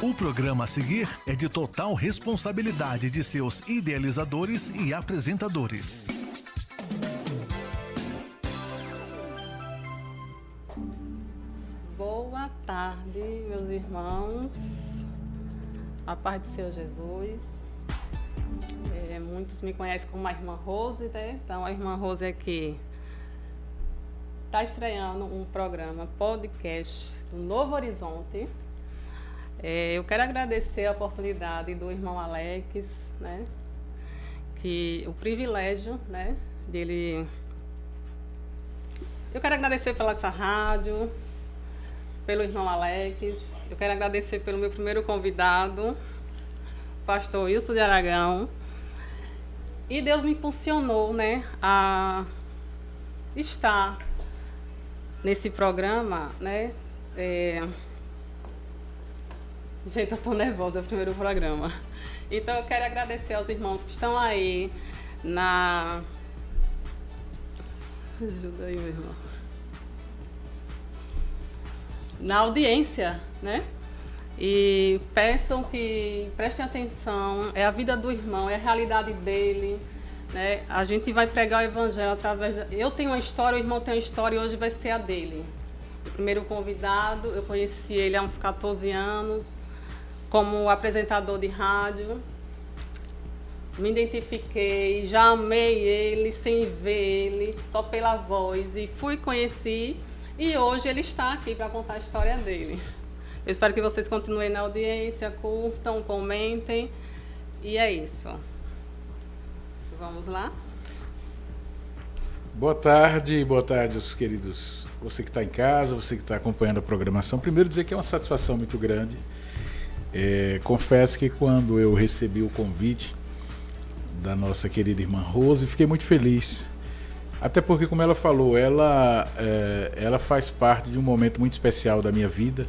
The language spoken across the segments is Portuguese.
O programa a seguir é de total responsabilidade de seus idealizadores e apresentadores. Boa tarde, meus irmãos. A paz do Senhor Jesus. Muitos me conhecem como a irmã Rose, né? Então, a irmã Rose aqui está estreando um programa, podcast do Novo Horizonte. Eu quero agradecer a oportunidade do irmão Alex, né? O privilégio, né, dele. Eu quero agradecer pela essa rádio, pelo irmão Alex. Eu quero agradecer pelo meu primeiro convidado, pastor Wilson de Aragão. E Deus me impulsionou, né, a estar nesse programa, né? Gente, eu tô nervosa, é o primeiro programa. Então eu quero agradecer aos irmãos que estão aí Ajuda aí, meu irmão. Na audiência, né? E peçam que prestem atenção, é a vida do irmão, é a realidade dele, né? A gente vai pregar o evangelho através Eu tenho uma história, o irmão tem uma história e hoje vai ser a dele. O primeiro convidado, eu conheci ele há uns 14 anos, como apresentador de rádio. Me identifiquei, já amei ele sem ver ele, só pela voz, e conheci, e hoje ele está aqui para contar a história dele. Eu espero que vocês continuem na audiência, curtam, comentem. E é isso. Vamos lá? Boa tarde, os queridos. Você que está em casa, você que está acompanhando a programação. Primeiro dizer que é uma satisfação muito grande. Confesso que quando eu recebi o convite da nossa querida irmã Rose, fiquei muito feliz. Até porque, como ela falou, ela faz parte de um momento muito especial da minha vida.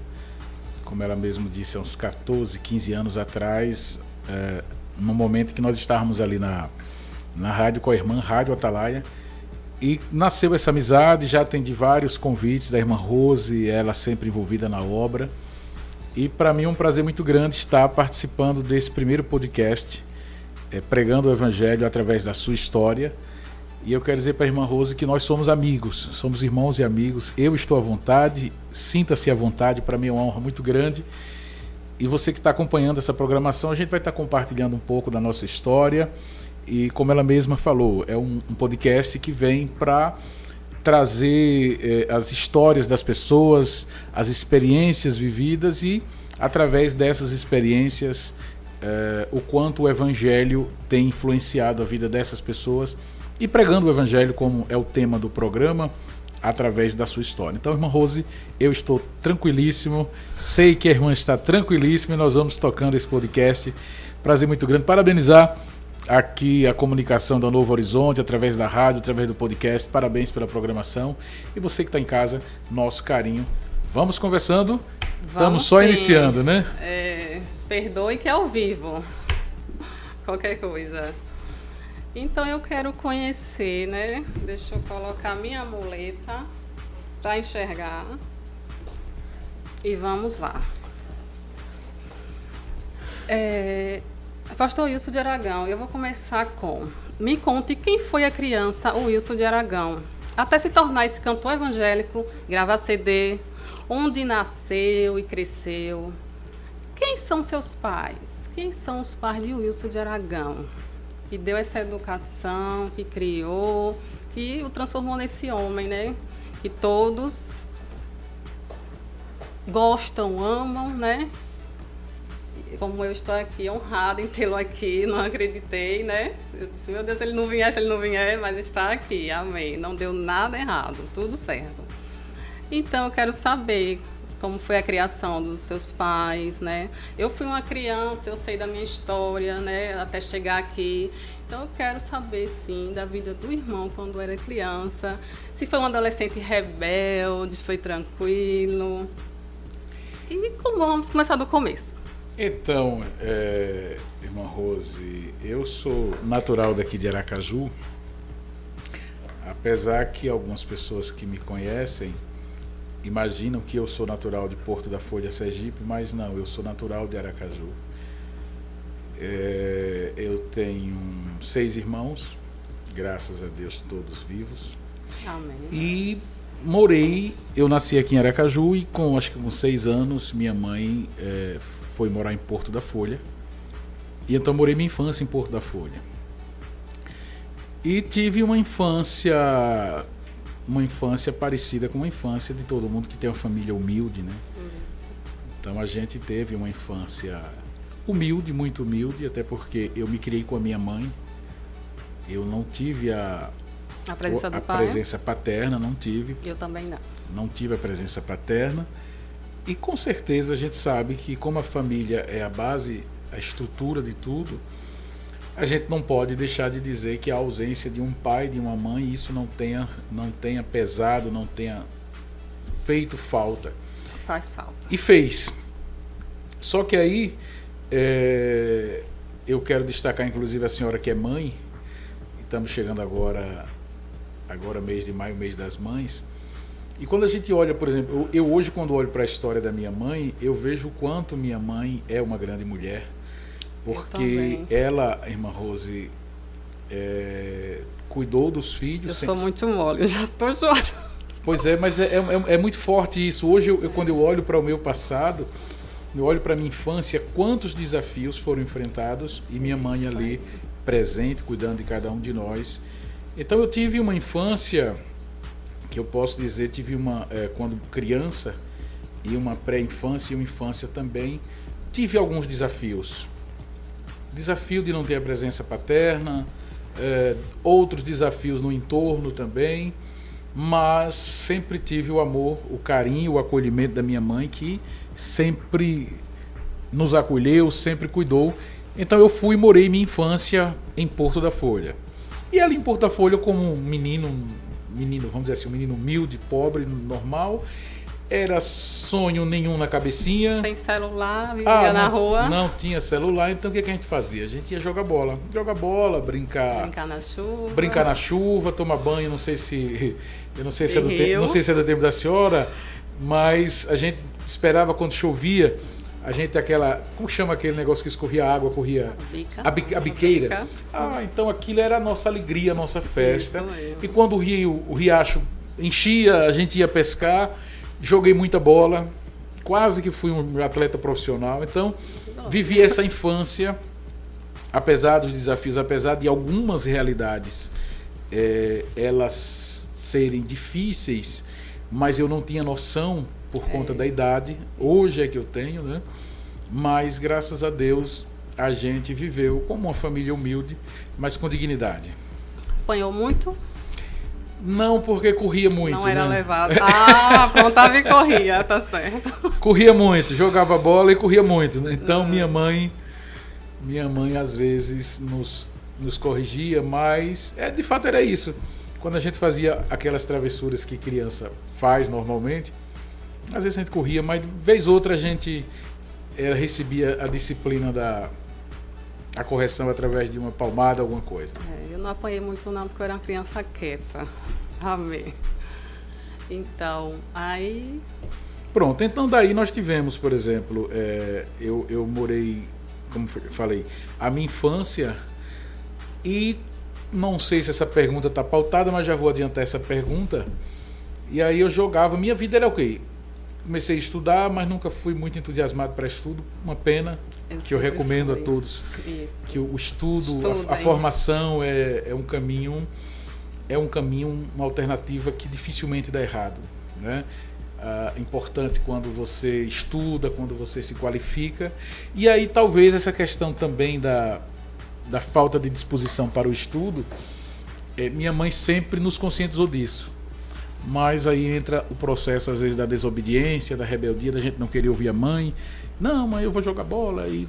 Como ela mesmo disse, há uns 14, 15 anos atrás, no momento que nós estávamos ali na rádio com a irmã, Rádio Atalaia, e nasceu essa amizade. Já atendi vários convites da irmã Rose, ela sempre envolvida na obra, e para mim é um prazer muito grande estar participando desse primeiro podcast, pregando o Evangelho através da sua história. E eu quero dizer para a irmã Rose que nós somos amigos, somos irmãos e amigos. Eu estou à vontade, sinta-se à vontade, para mim é uma honra muito grande. E você que está acompanhando essa programação, a gente vai estar compartilhando um pouco da nossa história. E como ela mesma falou, é um podcast que vem para trazer as histórias das pessoas, as experiências vividas e, através dessas experiências, o quanto o Evangelho tem influenciado a vida dessas pessoas, e pregando o Evangelho, como é o tema do programa, através da sua história. Então, irmã Rose, eu estou tranquilíssimo, sei que a irmã está tranquilíssima e nós vamos tocando esse podcast. Prazer muito grande. Parabenizar aqui a comunicação do Novo Horizonte, através da rádio, através do podcast. Parabéns pela programação. E você que está em casa, nosso carinho. Vamos conversando. Estamos só iniciando, né? Perdoe que é ao vivo. Qualquer coisa. Então eu quero conhecer, né? Deixa eu colocar minha muleta para enxergar. E vamos lá. Pastor Wilson de Aragão, eu vou começar com... Me conte quem foi a criança, o Wilson de Aragão, até se tornar esse cantor evangélico, gravar CD, onde nasceu e cresceu. Quem são seus pais? Quem são os pais de Wilson de Aragão? Que deu essa educação, que criou, que o transformou nesse homem, né? Que todos gostam, amam, né? E como eu estou aqui, honrada em tê-lo aqui, não acreditei, né? Eu disse, meu Deus, se ele não vier, mas está aqui, amém. Não deu nada errado, tudo certo. Então, eu quero saber como foi a criação dos seus pais, né? Eu fui uma criança, eu sei da minha história, né? Até chegar aqui. Então eu quero saber, sim, da vida do irmão quando era criança. Se foi um adolescente rebelde, se foi tranquilo. E vamos começar do começo. Então, irmã Rose, eu sou natural daqui de Aracaju. Apesar que algumas pessoas que me conhecem imaginam que eu sou natural de Porto da Folha, Sergipe, mas não, eu sou natural de Aracaju. Eu tenho 6 irmãos, graças a Deus todos vivos. Amém. E eu nasci aqui em Aracaju e acho que com 6 anos minha mãe foi morar em Porto da Folha. E então morei minha infância em Porto da Folha. E tive uma infância parecida com a infância de todo mundo que tem uma família humilde, né? Então a gente teve uma infância humilde, muito humilde, até porque eu me criei com a minha mãe. Eu não tive a presença do pai? presença paterna, não tive. Eu também não. Não tive a presença paterna. E com certeza a gente sabe que como a família é a base, a estrutura de tudo, a gente não pode deixar de dizer que a ausência de um pai, de uma mãe, isso não tenha pesado, não tenha feito falta. Faz falta. E fez. Só que aí eu quero destacar inclusive a senhora que é mãe. Estamos chegando agora mês de maio, mês das mães. E quando a gente olha, por exemplo, eu hoje quando olho para a história da minha mãe, eu vejo o quanto minha mãe é uma grande mulher. Porque ela, irmã Rose, cuidou dos filhos. Eu sou muito mole, eu já estou chorando. Pois é, mas é muito forte isso. Hoje, quando eu olho para o meu passado, eu olho para a minha infância, quantos desafios foram enfrentados e minha mãe ali presente, cuidando de cada um de nós. Então eu tive uma infância, que eu posso dizer, quando criança, e uma pré-infância e uma infância também, tive alguns desafios. Desafio de não ter a presença paterna, outros desafios no entorno também, mas sempre tive o amor, o carinho, o acolhimento da minha mãe, que sempre nos acolheu, sempre cuidou. Então eu morei minha infância em Porto da Folha. E ali em Porto da Folha, como um menino, vamos dizer assim, um menino humilde, pobre, normal, era sonho nenhum na cabecinha. Sem celular, vivia na rua. Não tinha celular, então o que a gente fazia? A gente ia jogar bola. Jogar bola, brincar na chuva. Brincar na chuva, tomar banho, não sei se é do tempo da senhora, mas a gente esperava quando chovia, a gente como chama aquele negócio que escorria água, corria? A biqueira. Então aquilo era a nossa alegria, a nossa festa. E quando o riacho enchia, a gente ia pescar. Joguei muita bola, quase que fui um atleta profissional. Então, vivi essa infância, apesar dos desafios, apesar de algumas realidades elas serem difíceis, mas eu não tinha noção por conta da idade. Hoje é que eu tenho, né? Mas, graças a Deus, a gente viveu como uma família humilde, mas com dignidade. Apanhou muito? Não, porque corria muito. Não era né? levado. Aprontava e corria, tá certo. Corria muito, jogava bola e corria muito. Né? Então minha mãe às vezes nos corrigia, mas de fato era isso. Quando a gente fazia aquelas travessuras que criança faz normalmente, às vezes a gente corria, mas vez outra a gente recebia a disciplina a correção através de uma palmada, alguma coisa. Eu não apanhei muito não, porque eu era uma criança quieta. Amém. Então, aí... Pronto, então daí nós tivemos, por exemplo, eu morei, como falei, a minha infância, e não sei se essa pergunta está pautada, mas já vou adiantar essa pergunta. E aí eu jogava, minha vida era o quê? Comecei a estudar, mas nunca fui muito entusiasmado para estudo. Uma pena, que eu recomendo a todos. Isso. Que o estudo, a formação é um caminho, uma alternativa que dificilmente dá errado. Né? Importante quando você estuda, quando você se qualifica. E aí talvez essa questão também da falta de disposição para o estudo, minha mãe sempre nos conscientizou disso. Mas aí entra o processo, às vezes, da desobediência, da rebeldia, da gente não querer ouvir a mãe. Não, mãe, eu vou jogar bola. E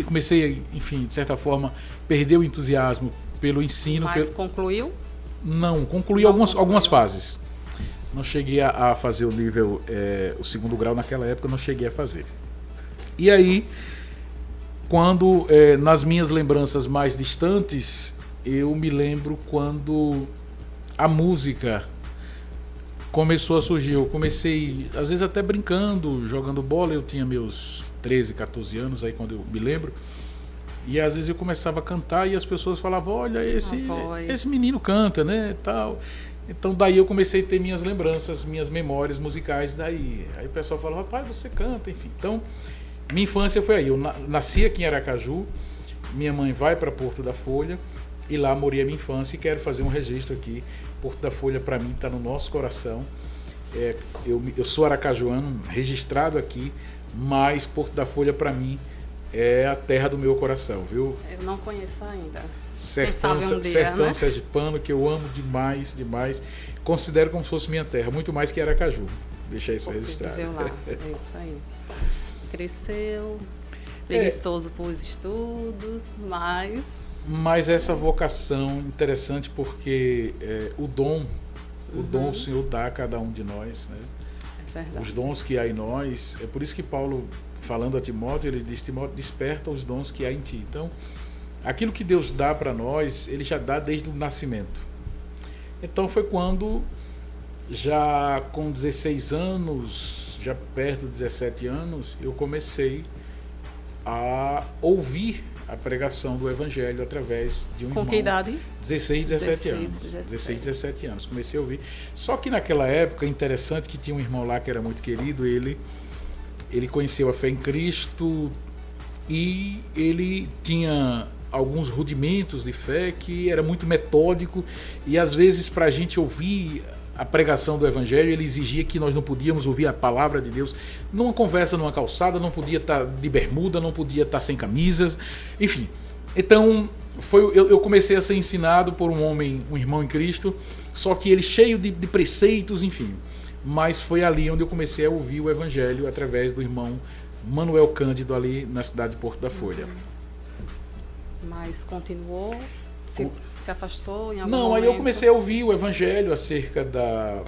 comecei, enfim, de certa forma, perder o entusiasmo pelo ensino. Mas concluiu? Não, concluí algumas fases. Não cheguei a fazer o nível, o segundo grau naquela época, não cheguei a fazer. E aí, quando, nas minhas lembranças mais distantes, eu me lembro quando a música começou a surgir. Eu comecei, às vezes até brincando, jogando bola. Eu tinha meus 13, 14 anos, aí quando eu me lembro. E às vezes eu começava a cantar e as pessoas falavam, olha, esse menino canta, né, tal. Então daí eu comecei a ter minhas lembranças, minhas memórias musicais daí. Aí o pessoal falava, rapaz, você canta, enfim. Então, minha infância foi aí. Eu nasci aqui em Aracaju, minha mãe vai para Porto da Folha e lá morei a minha infância e quero fazer um registro aqui. Porto da Folha, para mim, está no nosso coração. Eu sou aracajuano, registrado aqui, mas Porto da Folha, para mim, é a terra do meu coração, viu? Eu não conheço ainda. Sertão, né? sergipano, que eu amo demais, demais. Considero como se fosse minha terra, muito mais que Aracaju. Deixa isso registrado. Lá. É isso aí. Cresceu, preguiçoso por estudos, mas essa vocação interessante porque o dom o Senhor dá a cada um de nós, né? É verdade. Os dons que há em nós, é por isso que Paulo, falando a Timóteo, ele diz, Timóteo, desperta os dons que há em ti. Então, aquilo que Deus dá para nós, ele já dá desde o nascimento. Então foi quando, já com 16 anos, já perto de 17 anos, eu comecei a ouvir a pregação do Evangelho através de um irmão. Com que idade? 16, 17 anos. 16, 17 anos. Comecei a ouvir. Só que naquela época, interessante que tinha um irmão lá que era muito querido, ele conheceu a fé em Cristo e ele tinha alguns rudimentos de fé que era muito metódico e às vezes para a gente ouvir a pregação do Evangelho ele exigia que nós não podíamos ouvir a palavra de Deus numa conversa, numa calçada, não podia estar de bermuda, não podia estar sem camisas, enfim. Então eu comecei a ser ensinado por um homem, um irmão em Cristo, só que ele cheio de preceitos, enfim. Mas foi ali onde eu comecei a ouvir o Evangelho através do irmão Manuel Cândido ali na cidade de Porto da Folha. Mas continuou, se afastou em algum momento? Não, aí eu comecei a ouvir o Evangelho acerca da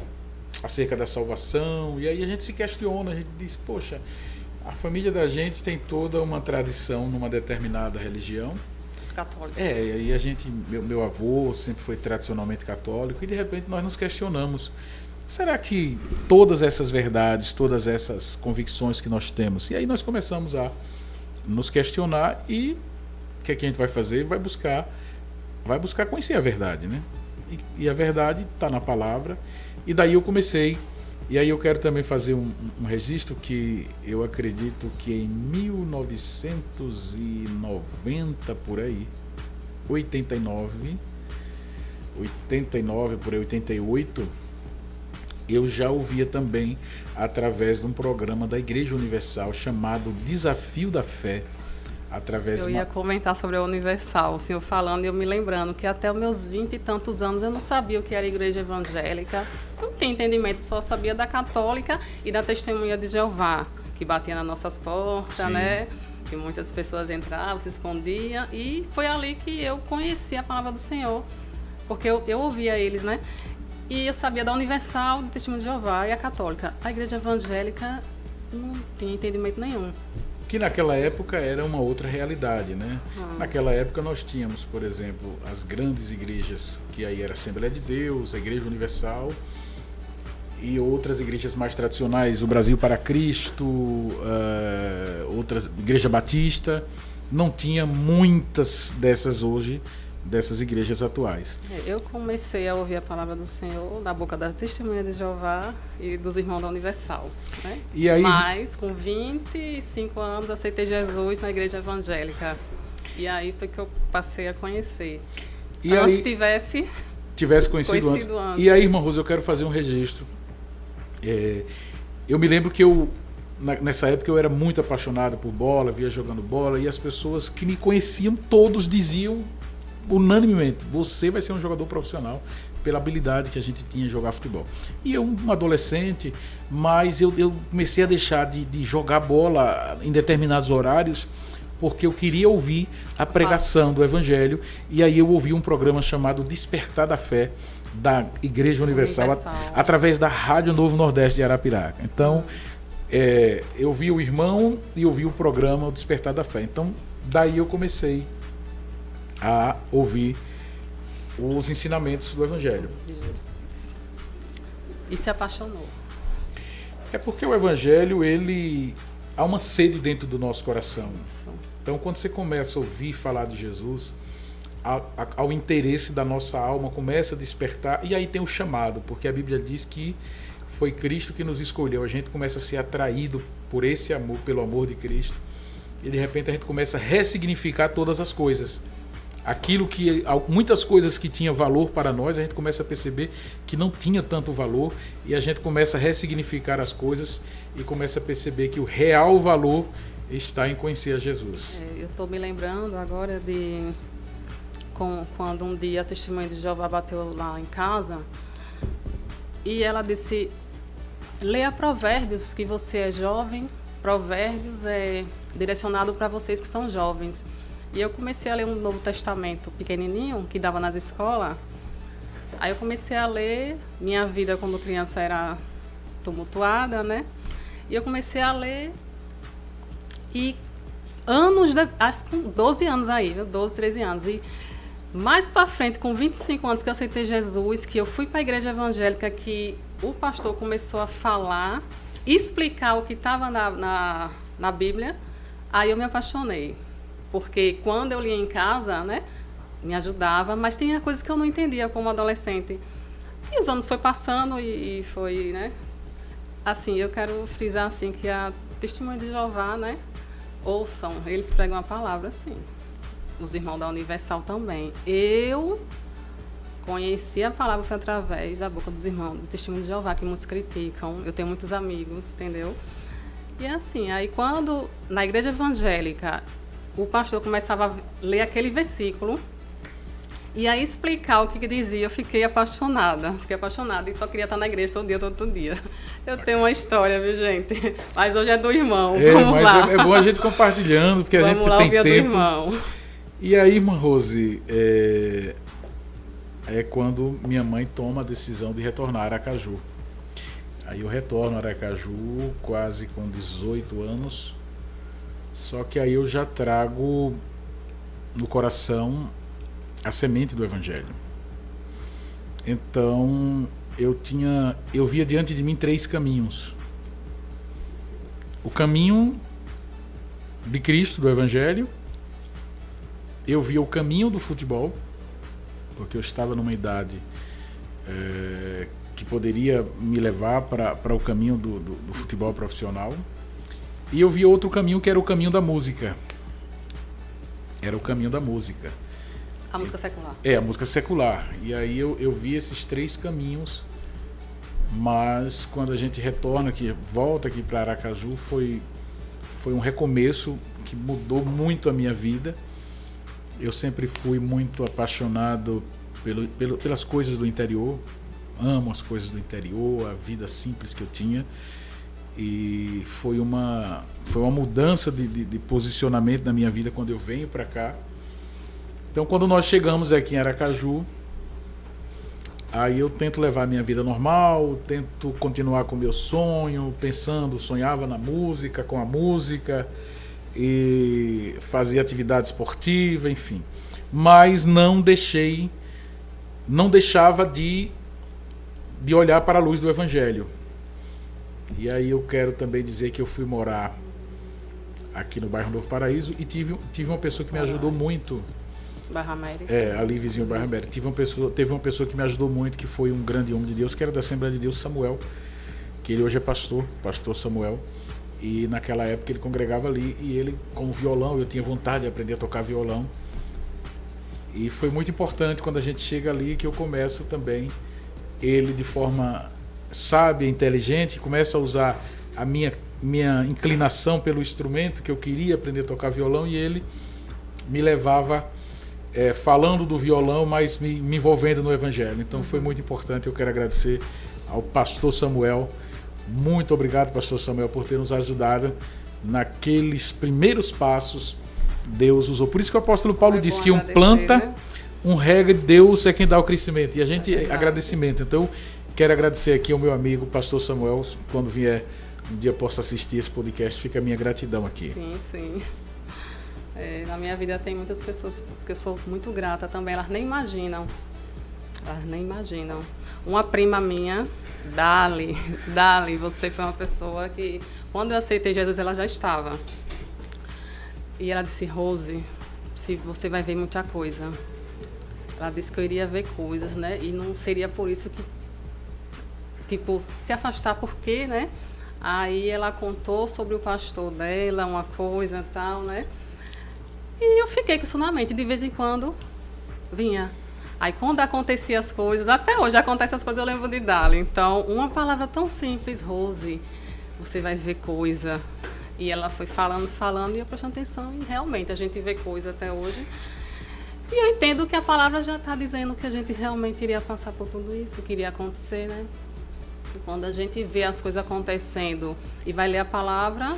salvação, e aí a gente se questiona, a gente diz, poxa, a família da gente tem toda uma tradição numa determinada religião. Católica. E aí a gente, meu avô sempre foi tradicionalmente católico, e de repente nós nos questionamos, será que todas essas verdades, todas essas convicções que nós temos, e aí nós começamos a nos questionar e o que a gente vai fazer? Vai buscar conhecer a verdade, né? E a verdade está na palavra. E daí eu comecei. E aí eu quero também fazer um registro que eu acredito que em 1990 por aí, 89 por aí, 88, eu já ouvia também através de um programa da Igreja Universal chamado Desafio da Fé. Eu ia comentar sobre a Universal, o senhor falando e eu me lembrando que até os meus 20 e tantos anos eu não sabia o que era igreja evangélica, não tinha entendimento, só sabia da católica e da Testemunha de Jeová, que batia nas nossas portas, sim, né? Que muitas pessoas entravam, se escondiam, e foi ali que eu conheci a palavra do Senhor, porque eu ouvia eles, né? E eu sabia da Universal, do Testemunho de Jeová e a católica. A igreja evangélica não tinha entendimento nenhum. Que naquela época era uma outra realidade, né? Naquela época nós tínhamos, por exemplo, as grandes igrejas, que aí era a Assembleia de Deus, a Igreja Universal e outras igrejas mais tradicionais, o Brasil para Cristo, outras, Igreja Batista. Não tinha muitas dessas hoje, dessas igrejas atuais. Eu comecei a ouvir a palavra do Senhor na boca da Testemunha de Jeová e dos irmãos da Universal, né? E aí, mas com 25 anos aceitei Jesus na igreja evangélica e aí foi que eu passei a conhecer. E antes aí, tivesse conhecido antes. E aí, irmã Rosa, eu quero fazer um registro. Eu me lembro que nessa época eu era muito apaixonado por bola, via jogando bola, e as pessoas que me conheciam todos diziam unanimemente, você vai ser um jogador profissional pela habilidade que a gente tinha em jogar futebol. E eu, um adolescente, mas eu comecei a deixar de jogar bola em determinados horários porque eu queria ouvir a pregação do Evangelho, e aí eu ouvi um programa chamado Despertar da Fé da Igreja Universal. Através da Rádio Novo Nordeste de Arapiraca. Então eu vi o irmão e ouvi o programa o Despertar da Fé. Então daí eu comecei a ouvir os ensinamentos do Evangelho. E se apaixonou. É porque o Evangelho, há uma sede dentro do nosso coração. Isso. Então, quando você começa a ouvir falar de Jesus, ao interesse da nossa alma começa a despertar, e aí tem o chamado, porque a Bíblia diz que foi Cristo que nos escolheu. A gente começa a ser atraído por esse amor, pelo amor de Cristo, e de repente a gente começa a ressignificar todas as coisas. Muitas coisas que tinham valor para nós, a gente começa a perceber que não tinha tanto valor, e a gente começa a ressignificar as coisas e começa a perceber que o real valor está em conhecer a Jesus. Eu estou me lembrando agora quando um dia a Testemunha de Jeová bateu lá em casa e ela disse: leia Provérbios, que você é jovem, Provérbios é direcionado para vocês que são jovens. E eu comecei a ler um Novo Testamento pequenininho, que dava nas escolas. Aí eu comecei a ler, minha vida quando criança era tumultuada, né? E eu comecei a ler e acho que com 12 anos aí, 12, 13 anos. E mais para frente, com 25 anos que eu aceitei Jesus, que eu fui para a igreja evangélica, que o pastor começou a falar, explicar o que estava na Bíblia, aí eu me apaixonei. Porque quando eu lia em casa, né, me ajudava, mas tinha coisas que eu não entendia como adolescente. E os anos foi passando e foi, né? Assim, eu quero frisar assim que a Testemunha de Jeová, né, ouçam, eles pregam a palavra assim. Os irmãos da Universal também. Eu conheci a palavra foi através da boca dos irmãos do Testemunho de Jeová, que muitos criticam. Eu tenho muitos amigos, entendeu? E assim, aí quando na igreja evangélica o pastor começava a ler aquele versículo e aí explicar o que dizia, eu fiquei apaixonada e só queria estar na igreja todo dia. Eu tenho uma história, viu, gente? Mas hoje é do irmão, vamos lá. É bom a gente compartilhando, porque vamos a gente lá, tem tempo. Do irmão. E aí, irmã Rose, é quando minha mãe toma a decisão de retornar a Aracaju. Aí eu retorno a Aracaju quase com 18 anos, só que aí eu já trago no coração a semente do Evangelho. Então eu via diante de mim 3 caminhos. O caminho de Cristo, do Evangelho. Eu via o caminho do futebol, porque eu estava numa idade que poderia me levar para o caminho do futebol profissional. E eu via outro caminho, que era o caminho da música. Era o caminho da música. A música secular. A música secular. E aí eu vi esses 3 caminhos, mas quando a gente retorna aqui, volta aqui para Aracaju, foi um recomeço que mudou muito a minha vida. Eu sempre fui muito apaixonado pelas coisas do interior, amo as coisas do interior, a vida simples que eu tinha. E foi uma mudança de posicionamento na minha vida quando eu venho para cá. Então, quando nós chegamos aqui em Aracaju, aí eu tento levar a minha vida normal, tento continuar com o meu sonho, sonhava na música, com a música, e fazia atividade esportiva, enfim. Mas não deixava de olhar para a luz do Evangelho. E aí eu quero também dizer que eu fui morar aqui no bairro Novo Paraíso e tive uma pessoa que me ajudou muito. Bairro América. Ali vizinho do bairro América. Teve uma pessoa que me ajudou muito, que foi um grande homem de Deus, que era da Assembleia de Deus, Samuel, que ele hoje é pastor Samuel. E naquela época ele congregava ali, e ele com o violão, eu tinha vontade de aprender a tocar violão. E foi muito importante quando a gente chega ali, que eu começo também, ele de forma sábia, inteligente, começa a usar a minha inclinação pelo instrumento, que eu queria aprender a tocar violão, e ele me levava falando do violão, mas me envolvendo no Evangelho. Então foi muito importante. Eu quero agradecer ao pastor Samuel. Muito obrigado, pastor Samuel, por ter nos ajudado naqueles primeiros passos. Deus usou. Por isso que o apóstolo Paulo disse que planta, né? Um rega, Deus é quem dá o crescimento. E a gente, agradecimento. Então, quero agradecer aqui ao meu amigo, pastor Samuel. Quando vier um dia possa assistir esse podcast, fica a minha gratidão aqui. Sim, sim. Na minha vida tem muitas pessoas que eu sou muito grata também, elas nem imaginam Elas nem imaginam. Uma prima minha, Dali, você foi uma pessoa que, quando eu aceitei Jesus, ela já estava. E ela disse, Rose, você vai ver muita coisa. Ela disse que eu iria ver coisas, né? E não seria por isso que, tipo, se afastar, porque, né? Aí ela contou sobre o pastor dela, uma coisa e tal, né? E eu fiquei com isso na mente, de vez em quando vinha. Aí quando acontecia as coisas, até hoje acontecem as coisas, eu lembro de Dali. Então, uma palavra tão simples, Rose, você vai ver coisa. E ela foi falando e eu prestando atenção, e realmente a gente vê coisa até hoje. E eu entendo que a palavra já está dizendo que a gente realmente iria passar por tudo isso, que iria acontecer, né? E quando a gente vê as coisas acontecendo e vai ler a palavra,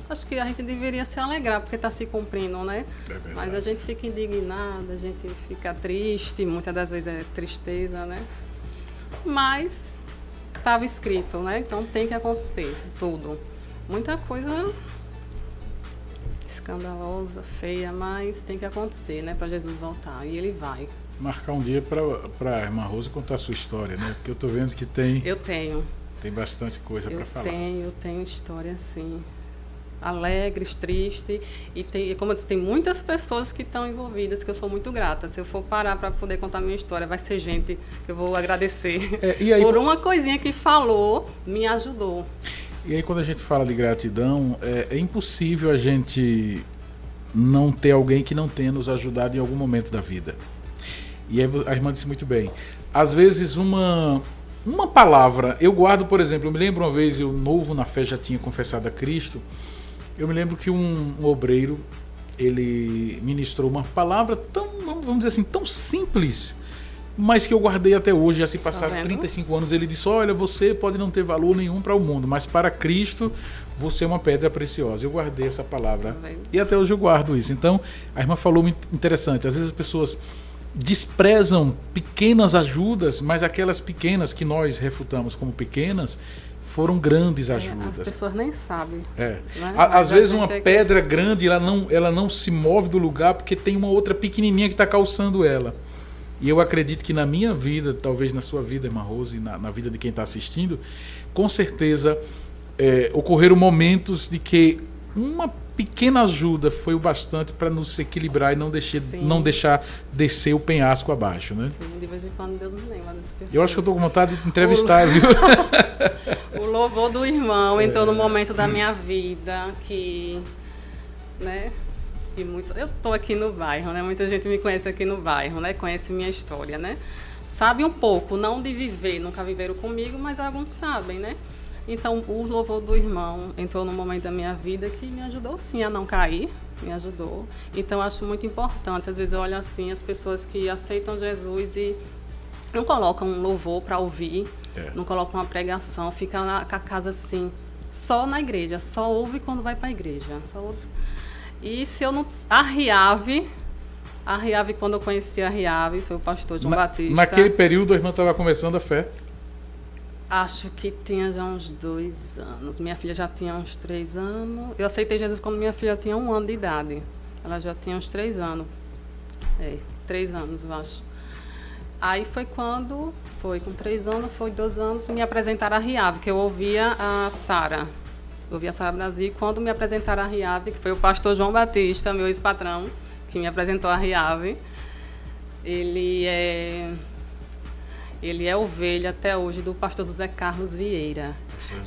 acho que a gente deveria se alegrar, porque está se cumprindo, né? Mas a gente fica indignada, a gente fica triste, muitas das vezes é tristeza, né? Mas estava escrito, né? Então tem que acontecer tudo. Muita coisa escandalosa, feia, mas tem que acontecer, né? Para Jesus voltar. E ele vai. Marcar um dia para a irmã Rose contar a sua história, né? Porque eu estou vendo que tem... Eu tenho. Tem bastante coisa para falar. Eu tenho história, sim. Alegres, tristes. E tem, como eu disse, tem muitas pessoas que estão envolvidas, que eu sou muito grata. Se eu for parar para poder contar minha história, vai ser gente que eu vou agradecer. E aí, por uma coisinha que falou, me ajudou. E aí, quando a gente fala de gratidão, é impossível a gente não ter alguém que não tenha nos ajudado em algum momento da vida. E aí a irmã disse muito bem. Às vezes uma palavra, eu guardo, por exemplo, eu me lembro uma vez, eu novo na fé já tinha confessado a Cristo, eu me lembro que um obreiro, ele ministrou uma palavra tão, vamos dizer assim, tão simples, mas que eu guardei até hoje, já se passaram 35 anos. Ele disse, olha, você pode não ter valor nenhum para o mundo, mas para Cristo você é uma pedra preciosa. Eu guardei essa palavra e até hoje eu guardo isso. Então, a irmã falou muito interessante, às vezes as pessoas desprezam pequenas ajudas, mas aquelas pequenas que nós refutamos como pequenas foram grandes ajudas. As pessoas nem sabem. Né? Às vezes uma pedra grande ela não se move do lugar porque tem uma outra pequenininha que está calçando ela. E eu acredito que na minha vida, talvez na sua vida, irmã Rose, na vida de quem está assistindo, com certeza ocorreram momentos de que uma pequena ajuda foi o bastante para nos equilibrar e não deixar descer o penhasco abaixo, né? Sim, de vez em quando Deus me lembra das pessoas. Eu acho que eu estou com vontade de entrevistar, viu? O louvor do irmão entrou no momento da minha vida que, né? E eu estou aqui no bairro, né? Muita gente me conhece aqui no bairro, né? Conhece minha história, né? Sabe um pouco, não de viver, nunca viveram comigo, mas alguns sabem, né? Então, o louvor do irmão entrou num momento da minha vida que me ajudou, sim, a não cair, me ajudou. Então, acho muito importante, às vezes eu olho assim, as pessoas que aceitam Jesus e não colocam um louvor para ouvir, não colocam uma pregação, fica com a casa assim, só na igreja, só ouve quando vai para a igreja, só ouve. E se eu não... A Riave, quando eu conheci a Riave, foi o pastor João Batista. Naquele período, a irmã estava começando a fé? Acho que tinha já uns 2 anos. Minha filha já tinha uns 3 anos. Eu aceitei Jesus quando minha filha tinha 1 ano de idade. Ela já tinha uns 3 anos. 3 anos, eu acho. Aí foi quando... Foi com 3 anos, foi 2 anos, me apresentaram a Riave, que eu ouvia a Sara. Eu ouvia a Sara Brasil. Quando me apresentaram a Riave, que foi o pastor João Batista, meu ex-patrão, que me apresentou a Riave. Ele é ovelha até hoje do pastor José Carlos Vieira.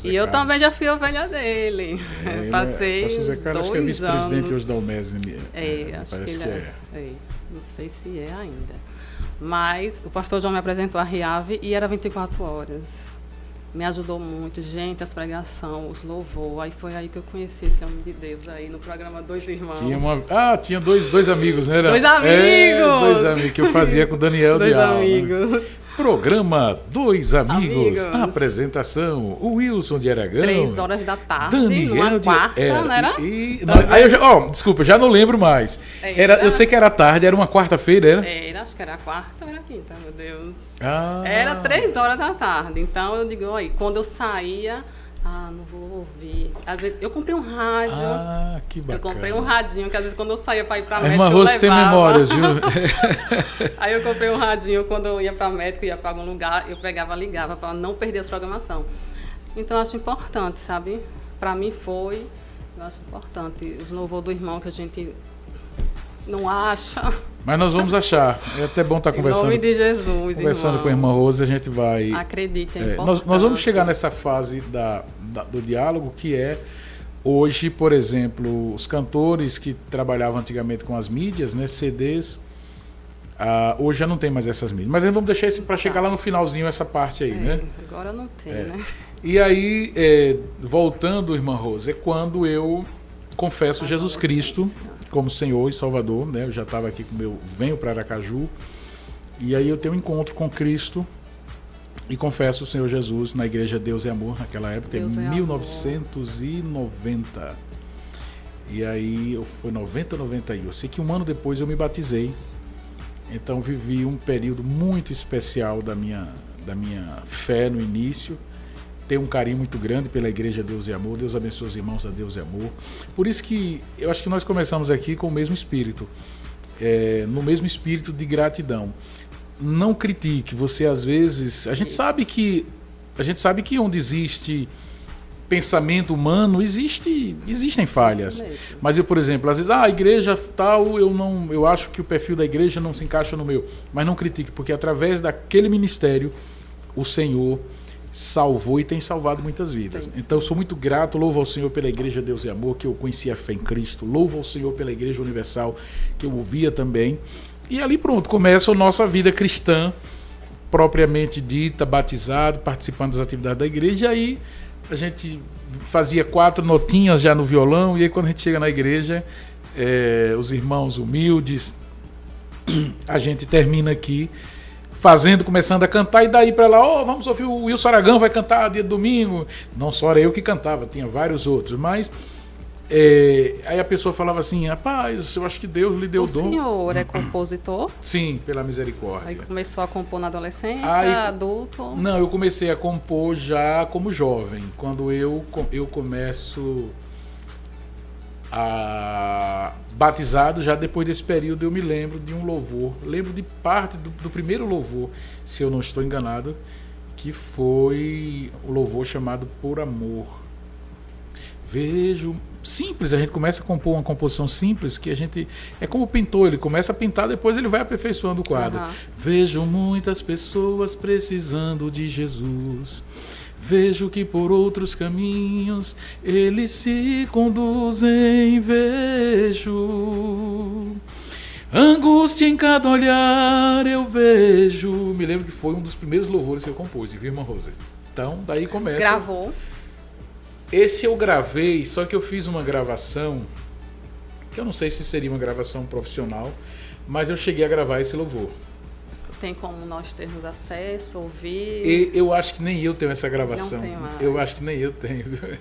E eu também já fui ovelha dele. Passei pastor José Carlos, acho que é vice-presidente hoje da UMES. Acho que ele é. Não sei se é ainda. Mas o pastor João me apresentou a Riave e era 24 horas. Me ajudou muito, gente, as pregações, os louvor. Aí foi aí que eu conheci esse homem de Deus aí no programa Dois Irmãos. Tinha dois amigos, né? Dois amigos! 2 amigos que eu fazia com o Daniel de Alva. 2 amigos. Né? Programa Dois Amigos. Apresentação, o Wilson de Aragão. 3 horas da tarde, Daniel numa quarta, não era? Aí desculpa, já não lembro mais. Eu sei que era tarde, era uma quarta-feira, era? Acho que era a quarta ou era a quinta, meu Deus. Ah. Era 3 horas da tarde. Então eu digo, quando eu saía, Não vou ouvir. Às vezes, eu comprei um rádio. Que bacana. Eu comprei um radinho, que às vezes quando eu saía para ir para A médico, irmã eu Rose tem levava. memórias, viu? Aí eu comprei um radinho, quando eu ia para médico, ia para algum lugar, eu pegava, ligava para não perder a programação. Então eu acho importante, sabe? Para mim foi, eu acho importante. Os louvores do irmão que a gente não acha. Mas nós vamos achar. É até bom estar conversando. Em nome de Jesus, Conversando irmão. com a irmã Rose, a gente vai... Acredite, é importante. Nós vamos chegar nessa fase do diálogo, que é, hoje, por exemplo, os cantores que trabalhavam antigamente com as mídias, né, CDs, hoje já não tem mais essas mídias. Mas vamos deixar isso para chegar lá no finalzinho, essa parte aí, né? Agora não tem, né? E aí, voltando, irmã Rose, é quando eu confesso Jesus Cristo como Senhor e Salvador, né? Eu já estava aqui venho para Aracaju, e aí eu tenho um encontro com Cristo e confesso o Senhor Jesus na igreja Deus é Amor, naquela época, em 1990. E aí, foi 90, 91. Eu sei que um ano depois eu me batizei, então vivi um período muito especial da minha fé no início. Tenho um carinho muito grande pela igreja Deus é Amor. Deus abençoe os irmãos da Deus é Amor. Por isso que eu acho que nós começamos aqui com o mesmo espírito, no mesmo espírito de gratidão. Não critique. Você, às vezes, a gente sabe que onde existe pensamento humano existem falhas. Mas eu, por exemplo, às vezes, a igreja tal, eu acho que o perfil da igreja não se encaixa no meu. Mas não critique, porque através daquele ministério o Senhor salvou e tem salvado muitas vidas. Então eu sou muito grato, louvo ao Senhor pela igreja Deus é Amor, que eu conheci a fé em Cristo, louvo ao Senhor pela igreja universal, que eu ouvia também, e ali pronto, começa a nossa vida cristã, propriamente dita, batizado, participando das atividades da igreja. E aí a gente fazia 4 notinhas já no violão, e aí quando a gente chega na igreja, os irmãos humildes, a gente termina aqui começando a cantar, e daí para lá, vamos ouvir o Wilson Aragão, vai cantar dia de domingo. Não só era eu que cantava, tinha vários outros, mas aí a pessoa falava assim, rapaz, eu acho que Deus lhe deu o dom. O senhor é compositor? Sim, pela misericórdia. Aí começou a compor na adolescência, adulto? Não, eu comecei a compor já como jovem, quando eu começo batizado. Já depois desse período eu me lembro de um louvor, lembro de parte do primeiro louvor, se eu não estou enganado, que foi o louvor chamado Por Amor. Vejo, simples, a gente começa a compor uma composição simples, que a gente, é como o pintor, ele começa a pintar, depois ele vai aperfeiçoando o quadro. Vejo muitas pessoas precisando de Jesus, vejo que por outros caminhos eles se conduzem, vejo angústia em cada olhar, eu vejo. Me lembro que foi um dos primeiros louvores que eu compus, viu, irmã Rose? Então, daí começa. Gravou? Esse eu gravei, só que eu fiz uma gravação, que eu não sei se seria uma gravação profissional, mas eu cheguei a gravar esse louvor. Tem como nós termos acesso, ouvir? E eu acho que nem eu tenho essa gravação. Não tenho mais. Eu acho que nem eu tenho. É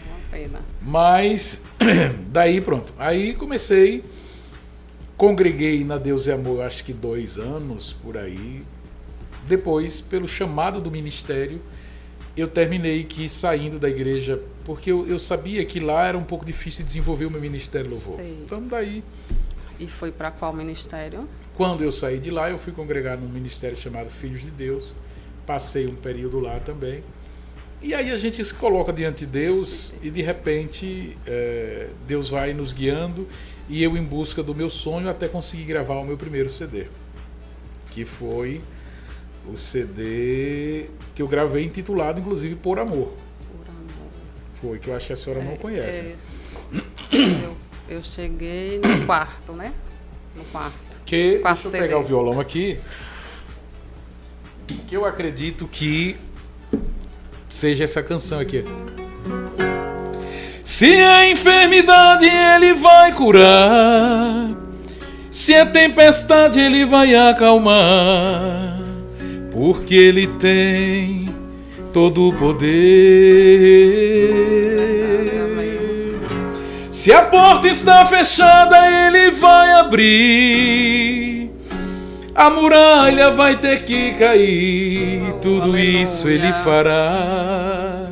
uma pena. Mas, daí pronto. Aí comecei, congreguei na Deus é Amor, acho que 2 anos, por aí. Depois, pelo chamado do ministério, eu terminei que saindo da igreja, porque eu sabia que lá era um pouco difícil desenvolver o meu ministério louvor. Sei. Então daí... E foi para qual ministério? Quando eu saí de lá, eu fui congregar num ministério chamado Filhos de Deus. Passei um período lá também. E aí a gente se coloca diante de Deus e de repente Deus vai nos guiando, e eu em busca do meu sonho até conseguir gravar o meu primeiro CD, que foi o CD que eu gravei, intitulado inclusive Por Amor. Por Amor. Foi, que eu acho que a senhora não conhece. Eu cheguei no quarto, né? No quarto. Deixa eu pegar o violão aqui, que eu acredito que seja essa canção aqui. Se a enfermidade ele vai curar, se a tempestade ele vai acalmar, porque ele tem todo o poder. Se a porta está fechada, ele vai abrir, a muralha vai ter que cair, tudo isso ele fará,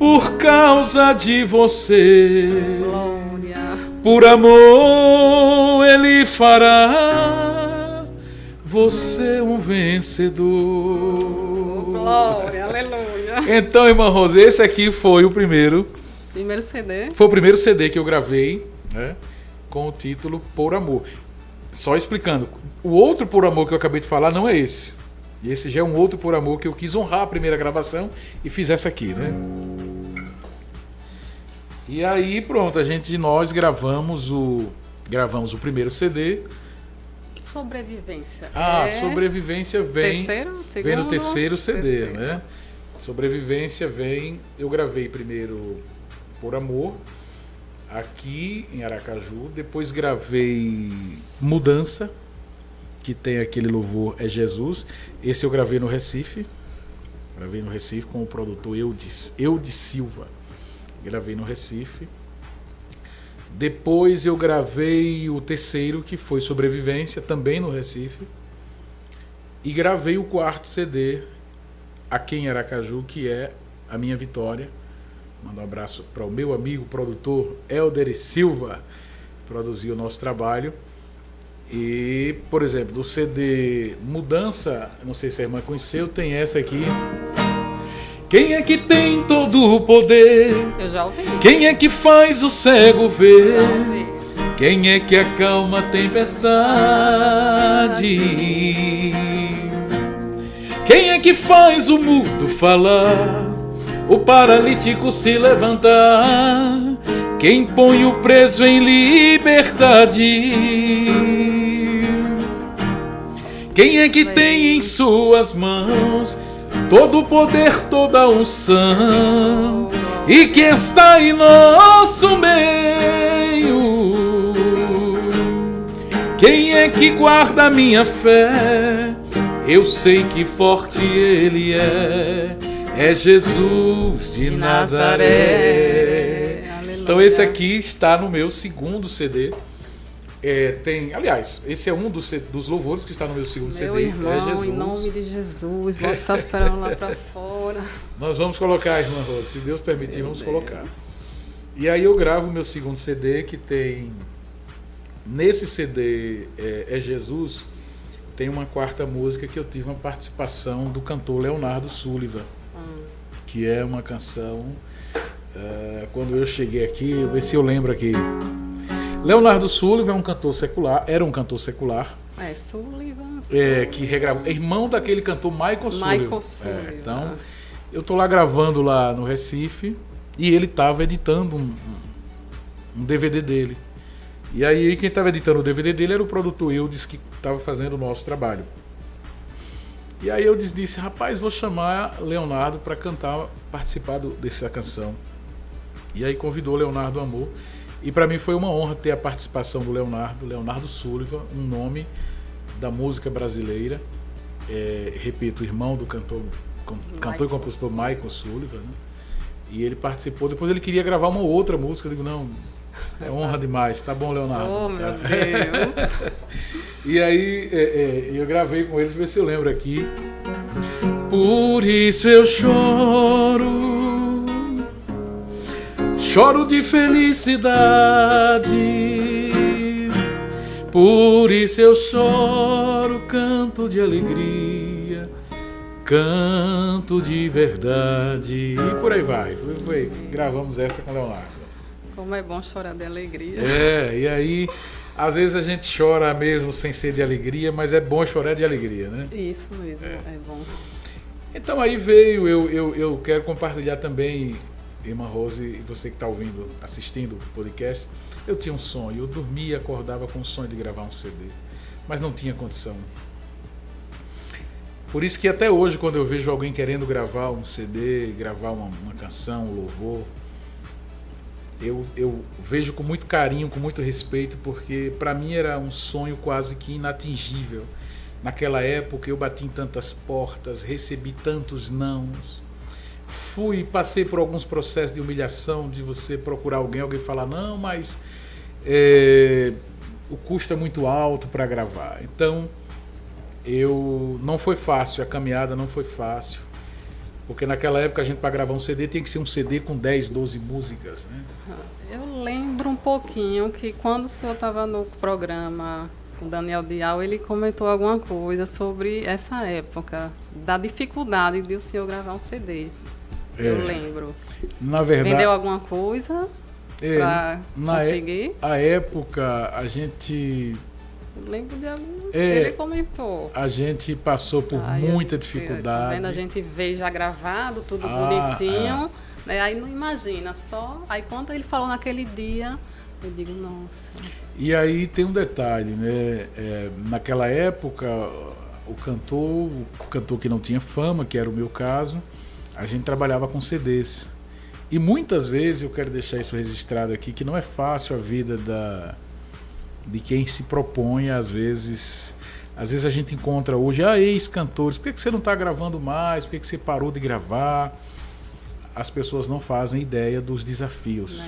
por causa de você. Glória. Por amor ele fará você um vencedor. Glória, aleluia. Então, irmã Rose, esse aqui foi o primeiro Primeiro CD. Foi o primeiro CD que eu gravei, né, com o título Por Amor. Só explicando, o outro Por Amor que eu acabei de falar não é esse. Esse já é um outro Por Amor que eu quis honrar a primeira gravação e fiz essa aqui, né? E aí, pronto, nós gravamos o primeiro CD. Sobrevivência. Sobrevivência vem no terceiro CD, terceiro. né? Sobrevivência vem, eu gravei primeiro Por Amor, aqui em Aracaju, depois gravei Mudança, que tem aquele louvor É Jesus, esse eu gravei no Recife com o produtor Eudes Silva, gravei no Recife. Depois eu gravei o terceiro, que foi Sobrevivência, também no Recife, e gravei o quarto CD aqui em Aracaju, que é A Minha Vitória. Mando um abraço para o meu amigo produtor Helder Silva, que produziu o nosso trabalho. E, por exemplo, do CD Mudança, não sei se a irmã conheceu, tem essa aqui. Quem é que tem todo o poder? Eu já ouvi. Quem é que faz o cego ver? Já ouvi. Quem é que acalma a tempestade? Quem é que faz o mudo falar? O paralítico se levantar? Quem põe o preso em liberdade? Quem é que tem em suas mãos todo o poder, toda a unção, e que está em nosso meio? Quem é que guarda a minha fé? Eu sei que forte ele é Jesus de Nazaré. Então esse aqui está no meu segundo CD. Aliás, esse é um dos louvores que está no meu segundo Meu CD. irmão, É Jesus. em nome de Jesus, bota essas pérolas lá pra fora. Nós vamos colocar, irmã Rosa, se Deus permitir, vamos colocar. E aí eu gravo meu segundo CD, que tem... Nesse CD, É Jesus, tem uma quarta música que eu tive uma participação do cantor Leonardo Sullivan, que é uma canção... quando eu cheguei aqui, vou ver se eu lembro aqui. Leonardo Sullivan é um cantor secular, era um cantor secular. Sullivan. Que regravou, irmão daquele cantor Michael Sullivan. Sullivan. Então, eu tô lá gravando lá no Recife e ele tava editando um DVD dele. E aí quem tava editando o DVD dele era o produtor Eudes, que tava fazendo o nosso trabalho. E aí eu disse, rapaz, vou chamar Leonardo para participar dessa canção. E aí convidou Leonardo Amor. E para mim foi uma honra ter a participação do Leonardo Sullivan, um nome da música brasileira. Repito, irmão do cantor e compositor Michael Sullivan, né? E ele participou. Depois ele queria gravar uma outra música. Eu digo, não, é honra demais. Tá bom, Leonardo. Oh, meu Deus. E aí eu gravei com eles, ver se eu lembro aqui. Por isso eu choro de felicidade. Por isso eu choro, canto de alegria, canto de verdade. E por aí vai. Gravamos essa com o Leonardo. Como é bom chorar de alegria. E aí, às vezes a gente chora mesmo sem ser de alegria, mas é bom chorar de alegria, né? Isso mesmo, é bom. Então aí veio, eu quero compartilhar também, irmã Rose, e você que está assistindo o podcast, eu tinha um sonho, eu dormia e acordava com o sonho de gravar um CD, mas não tinha condição. Por isso que até hoje, quando eu vejo alguém querendo gravar um CD, gravar uma canção, um louvor, eu vejo com muito carinho, com muito respeito, porque para mim era um sonho quase que inatingível. Naquela época eu bati em tantas portas, recebi tantos nãos, passei por alguns processos de humilhação, de você procurar alguém falar, não, mas o custo é muito alto para gravar. Então, não foi fácil, a caminhada não foi fácil. Porque naquela época a gente, para gravar um CD, tinha que ser um CD com 10, 12 músicas, né? Eu lembro um pouquinho que quando o senhor estava no programa com o Daniel Dial, ele comentou alguma coisa sobre essa época, da dificuldade de o senhor gravar um CD. Eu lembro. Na verdade, vendeu alguma coisa para conseguir? A época, a gente... Eu lembro de alguns que ele comentou. A gente passou por muita dificuldade. Tá vendo? A gente vê já gravado, tudo bonitinho. Né? Aí não imagina, só... Aí quando ele falou naquele dia, eu digo, nossa... E aí tem um detalhe, né? Naquela época, o cantor que não tinha fama, que era o meu caso, a gente trabalhava com CDs. E muitas vezes, eu quero deixar isso registrado aqui, que não é fácil a vida de quem se propõe, às vezes a gente encontra hoje, ex-cantores, por que você não está gravando mais? Por que você parou de gravar? As pessoas não fazem ideia dos desafios.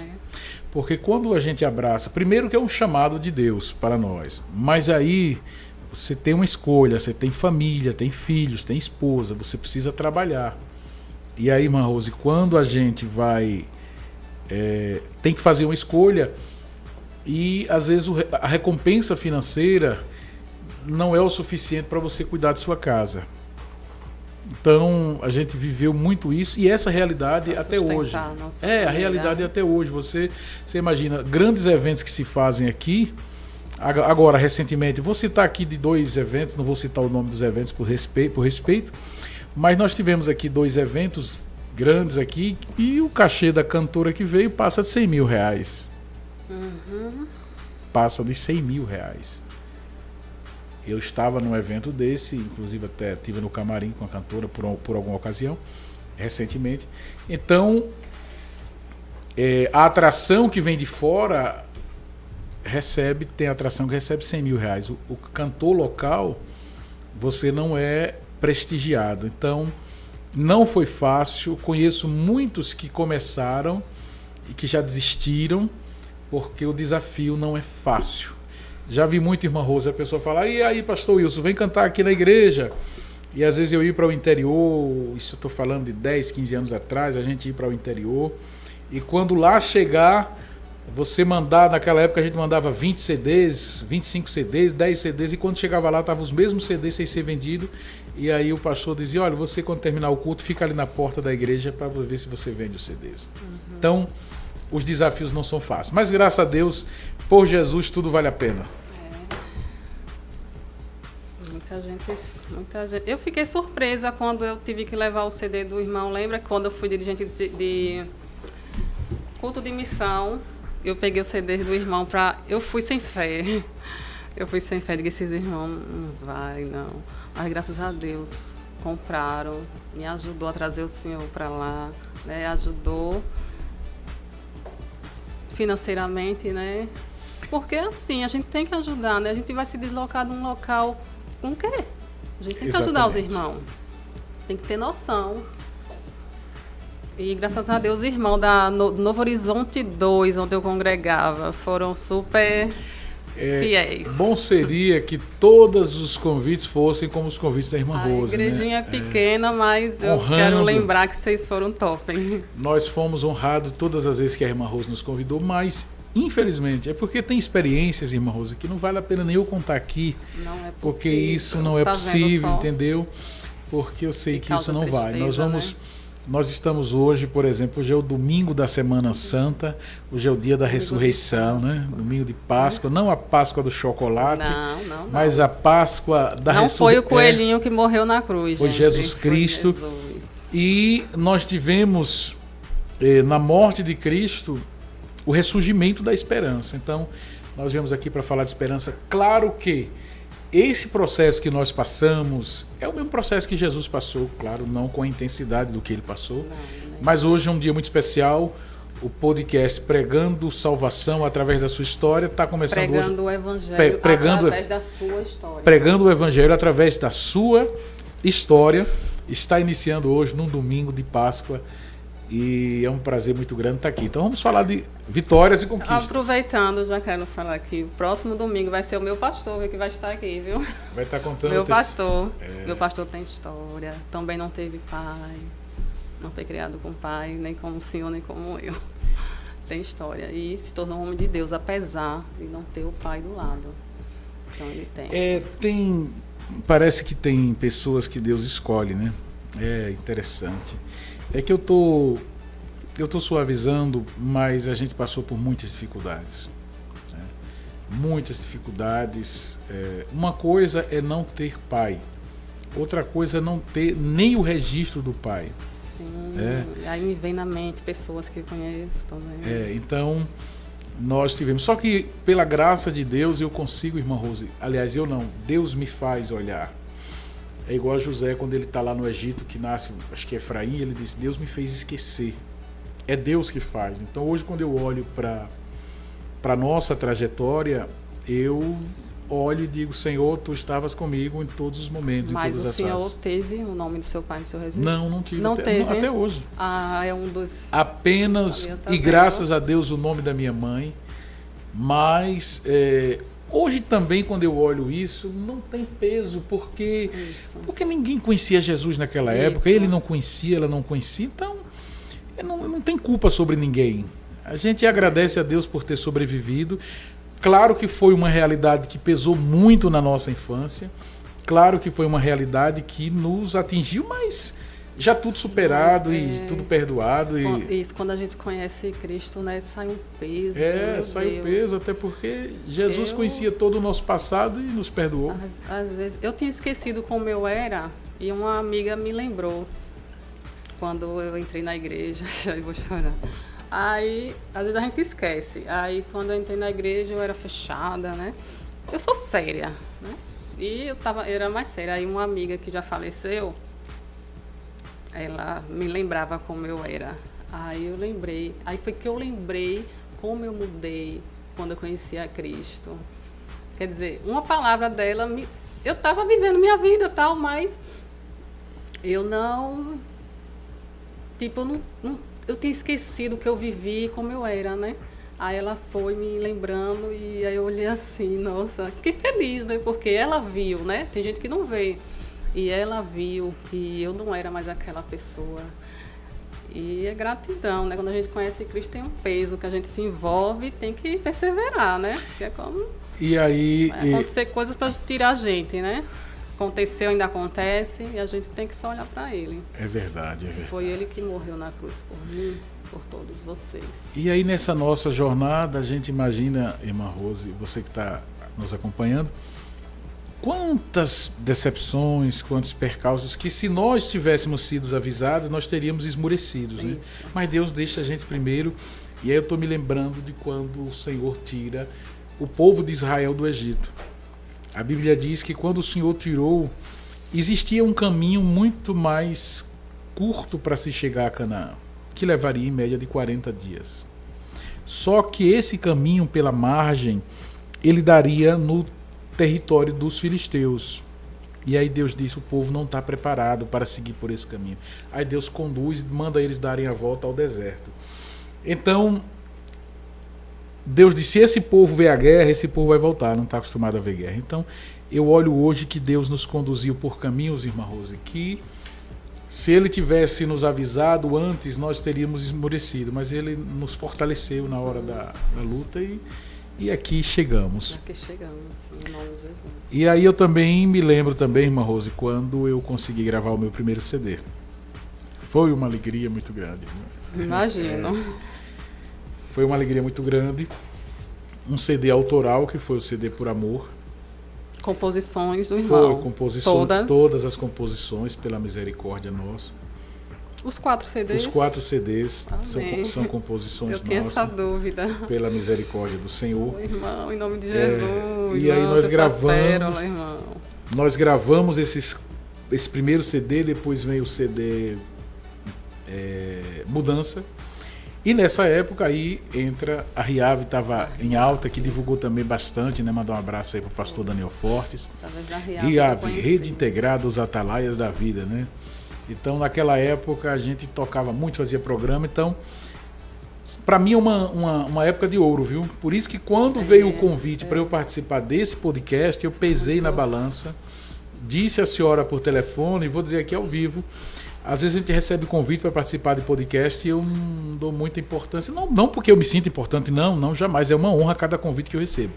Porque quando a gente abraça, primeiro que é um chamado de Deus para nós, mas aí você tem uma escolha, você tem família, tem filhos, tem esposa, você precisa trabalhar. E aí, irmã Rose, quando a gente tem que fazer uma escolha, e às vezes a recompensa financeira não é o suficiente para você cuidar de sua casa. Então a gente viveu muito isso, e essa realidade até hoje. A realidade até hoje. Você imagina grandes eventos que se fazem aqui. Agora, recentemente, vou citar aqui de 2 eventos, não vou citar o nome dos eventos por respeito, mas nós tivemos aqui 2 eventos grandes aqui, e o cachê da cantora que veio passa de R$100 mil. Passa de R$100 mil. Eu estava num evento desse, inclusive até estive no camarim com a cantora por alguma ocasião, recentemente. Então, a atração que vem de fora tem atração que recebe R$100 mil. O cantor local, você não é prestigiado. Então, não foi fácil. Conheço muitos que começaram e que já desistiram, porque o desafio não é fácil. Já vi muito, irmã Rosa, a pessoa fala, e aí, pastor Wilson, vem cantar aqui na igreja. E às vezes eu ia para o interior, isso eu estou falando de 10, 15 anos atrás, a gente ia para o interior, e quando lá chegar, você mandar, naquela época a gente mandava 20 CDs, 25 CDs, 10 CDs, e quando chegava lá, estavam os mesmos CDs sem ser vendido, e aí o pastor dizia, olha, você quando terminar o culto, fica ali na porta da igreja para ver se você vende os CDs. Então, os desafios não são fáceis. Mas graças a Deus, por Jesus, tudo vale a pena. Muita gente. Eu fiquei surpresa quando eu tive que levar o CD do irmão. Lembra quando eu fui dirigente de culto de missão? Eu peguei o CD do irmão eu fui sem fé. Digo, esses irmãos não vai, não. Mas graças a Deus, compraram, me ajudou a trazer o senhor para lá, né? Ajudou financeiramente, né? Porque assim, a gente tem que ajudar, né? A gente vai se deslocar de um local com o quê? A gente tem que ajudar os irmãos. Tem que ter noção. E graças a Deus, os irmãos da Novo Horizonte 2, onde eu congregava, foram super fiéis. Bom seria que todos os convites fossem como os convites da irmã Rose. A igrejinha é pequena, mas eu quero lembrar que vocês foram top. Nós fomos honrados todas as vezes que a irmã Rose nos convidou, mas infelizmente, é porque tem experiências, irmã Rosa, que não vale a pena nem eu contar aqui, não é possível, porque isso não é possível, entendeu? Porque eu sei que isso não vai. Nós estamos hoje, por exemplo, hoje é o domingo da Semana Santa, hoje é o dia da ressurreição, né? Domingo de Páscoa, não a Páscoa do chocolate, mas a Páscoa da ressurreição. Não foi o coelhinho que morreu na cruz, foi Jesus Cristo. Foi Jesus. E nós tivemos, na morte de Cristo, o ressurgimento da esperança. Então, nós viemos aqui para falar de esperança. Claro que esse processo que nós passamos é o mesmo processo que Jesus passou, claro, não com a intensidade do que ele passou. Mas hoje é um dia muito especial. O podcast Pregando Salvação através da sua história está começando pregando hoje. O Evangelho através da sua história. Pregando o Evangelho através da sua história. Está iniciando hoje, num domingo de Páscoa. E é um prazer muito grande estar aqui. Então vamos falar de vitórias e conquistas. Aproveitando, já quero falar que o próximo domingo vai ser o meu pastor que vai estar aqui, viu? Vai estar contando. Meu pastor tem história, também não teve pai. Não foi criado com pai, nem como o senhor, nem como eu. Tem história. E se tornou um homem de Deus, apesar de não ter o pai do lado. Então ele tem. Parece que tem pessoas que Deus escolhe, né? É interessante. É que eu tô suavizando, mas a gente passou por muitas dificuldades. Né? Muitas dificuldades. Uma coisa é não ter pai. Outra coisa é não ter nem o registro do pai. Sim, aí me vem na mente pessoas que eu conheço também. Então, nós tivemos. Só que, pela graça de Deus, eu consigo, irmã Rose. Aliás, eu não. Deus me faz olhar. É igual a José, quando ele está lá no Egito, que nasce, acho que é Efraim, ele disse: Deus me fez esquecer. É Deus que faz. Então, hoje, quando eu olho para a nossa trajetória, eu olho e digo: Senhor, tu estavas comigo em todos os momentos, mas em todas as fases. Mas o senhor teve o nome do seu pai no seu registro? Não tive. Não teve? Até hoje. É um dos... Apenas, e graças a Deus, o nome da minha mãe. Mas, hoje também, quando eu olho isso, não tem peso, porque ninguém conhecia Jesus naquela época. Ele não conhecia, ela não conhecia, então não tem culpa sobre ninguém. A gente agradece a Deus por ter sobrevivido. Claro que foi uma realidade que pesou muito na nossa infância. Claro que foi uma realidade que nos atingiu, mas já tudo superado e tudo perdoado. Isso, quando a gente conhece Cristo, né, sai um peso. Sai um peso, até porque Jesus conhecia todo o nosso passado e nos perdoou. Às vezes, eu tinha esquecido como eu era e uma amiga me lembrou quando eu entrei na igreja. Eu vou chorar. Aí, às vezes a gente esquece. Aí, quando eu entrei na igreja, eu era fechada, né? Eu sou séria, né? E eu era mais séria. Aí, uma amiga que já faleceu, ela me lembrava como eu era. Aí, eu lembrei. Aí, foi que eu lembrei como eu mudei quando eu conheci a Cristo. Quer dizer, uma palavra dela, eu estava vivendo minha vida, tal, mas eu não... Tipo, eu tinha esquecido que eu vivi como eu era, né? Aí ela foi me lembrando e aí eu olhei assim, nossa, fiquei feliz, né? Porque ela viu, né? Tem gente que não vê. E ela viu que eu não era mais aquela pessoa. E é gratidão, né? Quando a gente conhece Cristo tem um peso, que a gente se envolve e tem que perseverar, né? Porque é como... E aí... Vai acontecer coisas para tirar a gente, né? Aconteceu, ainda acontece, e a gente tem que só olhar para ele. É verdade, é verdade. Foi ele que morreu na cruz por mim, por todos vocês. E aí, nessa nossa jornada, a gente imagina, irmã Rose, você que está nos acompanhando, quantas decepções, quantos percalços, que se nós tivéssemos sido avisados, nós teríamos esmorecidos, né? Mas Deus deixa a gente primeiro, e aí eu estou me lembrando de quando o Senhor tira o povo de Israel do Egito. A Bíblia diz que quando o Senhor tirou, existia um caminho muito mais curto para se chegar a Canaã, que levaria em média de 40 dias. Só que esse caminho pela margem, ele daria no território dos filisteus. E aí Deus disse: o povo não está preparado para seguir por esse caminho. Aí Deus conduz e manda eles darem a volta ao deserto. Então, Deus disse: se esse povo vê a guerra, esse povo vai voltar, não está acostumado a ver guerra. Então, eu olho hoje que Deus nos conduziu por caminhos, irmã Rose, que se Ele tivesse nos avisado antes, nós teríamos esmorecido, mas Ele nos fortaleceu na hora da luta e aqui chegamos. Aqui chegamos, em nome de Jesus. E aí eu também me lembro também, irmã Rose, quando eu consegui gravar o meu primeiro CD. Foi uma alegria muito grande. Imagino. Foi uma alegria muito grande. Um CD autoral, que foi o CD Por Amor. Composições do irmão. Foi todas as composições, pela misericórdia nossa. Os 4 CDs? Os 4 CDs são composições nossas. Eu tinha essa dúvida. Pela misericórdia do Senhor. Irmão, em nome de Jesus. E aí nós gravamos. Pérola, irmão. Nós gravamos esse primeiro CD, depois veio o CD Mudança. E nessa época aí entra a Riave, estava em alta, que divulgou também bastante, né? Mandar um abraço aí para o pastor Daniel Fortes. Riave, Rede Integrada, os Atalaias da Vida, né? Então naquela época a gente tocava muito, fazia programa, então para mim é uma época de ouro, viu? Por isso que quando veio o convite para eu participar desse podcast, eu pesei na balança, disse à senhora por telefone, e vou dizer aqui ao vivo, Às vezes a gente recebe convite para participar de podcast e eu não dou muita importância. Não porque eu me sinto importante, não, jamais. É uma honra cada convite que eu recebo.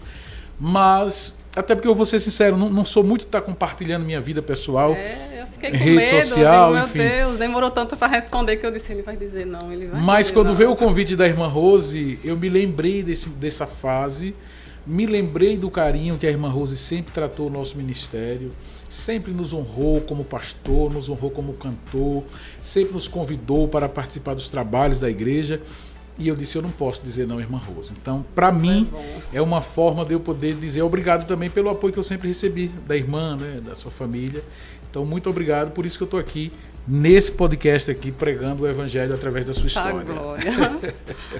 Mas, até porque eu vou ser sincero, não sou muito de estar compartilhando minha vida pessoal. Eu fiquei com rede medo, social, meu enfim. Deus, demorou tanto para responder que eu disse, ele vai dizer não, ele vai Mas dizer quando não. veio o convite da irmã Rose, eu me lembrei dessa fase, me lembrei do carinho que a irmã Rose sempre tratou o nosso ministério, sempre nos honrou como pastor, nos honrou como cantor, sempre nos convidou para participar dos trabalhos da igreja. E eu disse, eu não posso dizer não, irmã Rosa. Então, para mim, é uma forma de eu poder dizer obrigado também pelo apoio que eu sempre recebi da irmã, né, da sua família. Então, muito obrigado. Por isso que eu estou aqui, nesse podcast aqui, pregando o evangelho através da sua história. Glória.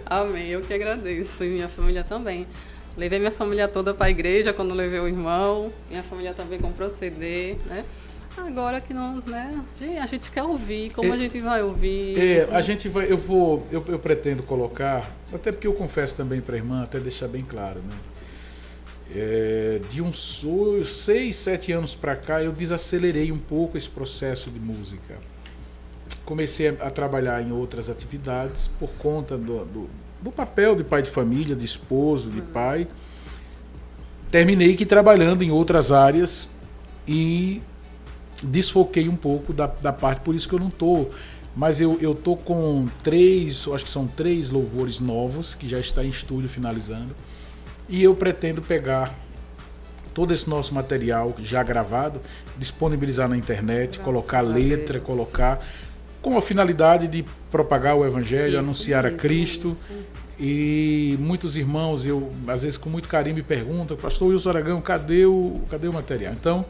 Amém. Eu que agradeço. E minha família também. Levei minha família toda para a igreja quando levei o irmão. Minha família também comprou CD, né? Agora que não, né? A gente quer ouvir, como a gente vai ouvir? A gente vai, eu pretendo colocar, até porque eu confesso também para a irmã, até deixar bem claro, né? De uns 6, 7 anos para cá, eu desacelerei um pouco esse processo de música. Comecei a trabalhar em outras atividades por conta do papel de pai de família, de esposo, de pai. Terminei que trabalhando em outras áreas e desfoquei um pouco da parte, por isso que eu não estou. Mas eu estou com 3, acho que são 3 louvores novos, que já está em estúdio finalizando. E eu pretendo pegar todo esse nosso material já gravado, disponibilizar na internet, Graças colocar letra, colocar com a finalidade de propagar o evangelho, anunciar a Cristo. E muitos irmãos, eu às vezes com muito carinho me perguntam, pastor Wilson Aragão, cadê o material? Então,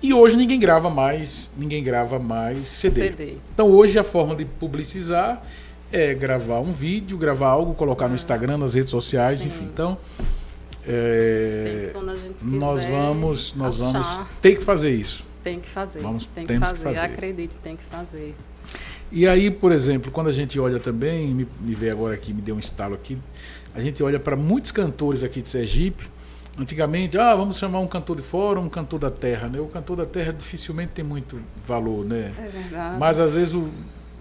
e hoje ninguém grava mais CD. Então hoje a forma de publicizar é gravar um vídeo, gravar algo, colocar no Instagram, nas redes sociais, enfim. Então, nós vamos ter que fazer isso. Tem que fazer. Temos que fazer. Acredito, tem que fazer. E aí, por exemplo, quando a gente olha também, me veio agora aqui, me deu um estalo aqui, a gente olha para muitos cantores aqui de Sergipe. Antigamente, vamos chamar um cantor de fora, um cantor da terra, né? O cantor da terra dificilmente tem muito valor, né? É verdade. Mas às vezes o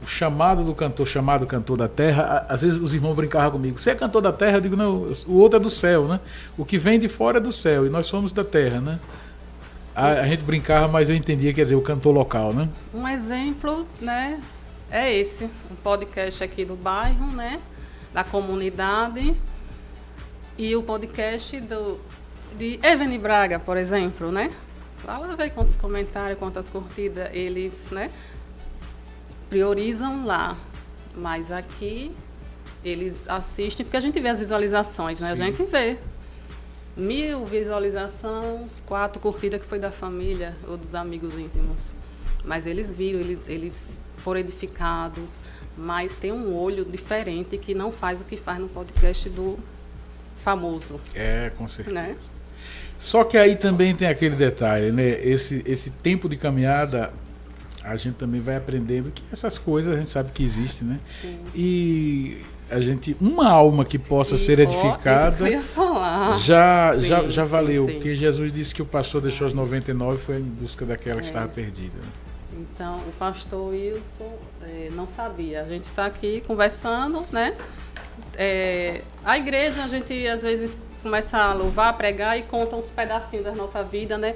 chamado do cantor, chamado cantor da terra, às vezes os irmãos brincavam comigo. Você é cantor da terra? Eu digo, não, o outro é do céu, né? O que vem de fora é do céu e nós somos da terra, né? A gente brincava, mas eu entendia, quer dizer, o cantor local, né? Um exemplo, né? É esse, um podcast aqui do bairro, né? Da comunidade. E o podcast de Eveni Braga, por exemplo, né? Lá ver quantos comentários, quantas curtidas eles, né? Priorizam lá. Mas aqui eles assistem, porque a gente vê as visualizações, né? Sim. A gente vê 1000 visualizações, 4 curtidas que foi da família ou dos amigos íntimos. Mas eles viram, eles foram edificados, mas tem um olho diferente que não faz o que faz no podcast do famoso. Com certeza. Né? Só que aí também tem aquele detalhe, né? Esse tempo de caminhada, a gente também vai aprendendo que essas coisas a gente sabe que existem, né? Sim. E a gente, uma alma que possa ser edificada, isso que eu ia falar. já valeu, porque Jesus disse que o pastor deixou as 99 e foi em busca daquela que estava perdida. Então, o pastor Wilson não sabia. A gente está aqui conversando, né? A igreja, a gente às vezes começa a louvar, a pregar e conta uns pedacinhos da nossa vida, né?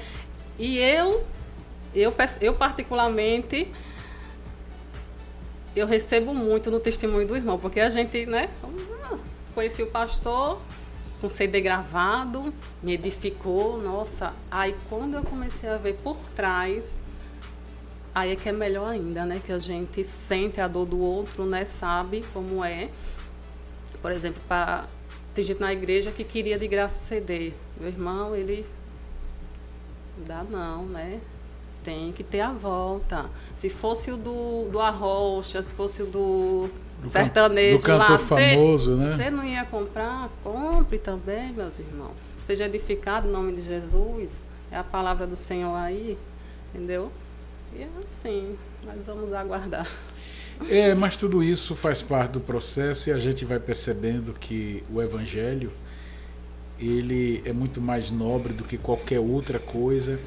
E eu particularmente, eu recebo muito no testemunho do irmão, porque a gente, né? Conheci o pastor com CD gravado, me edificou, nossa. Aí quando eu comecei a ver por trás, aí é que é melhor ainda, né? Que a gente sente a dor do outro, né? Sabe como é. Por exemplo, tem gente na igreja que queria de graça o CD. Meu irmão, ele... Dá não, né? Tem que ter a volta. Se fosse o do Arrocha, se fosse o do sertanejo do cantor lá, famoso, né? Você não ia comprar? Compre também, meus irmãos. Seja edificado em nome de Jesus. É a palavra do Senhor aí, entendeu? E é assim, nós vamos aguardar. Mas tudo isso faz parte do processo e a gente vai percebendo que o Evangelho, ele é muito mais nobre do que qualquer outra coisa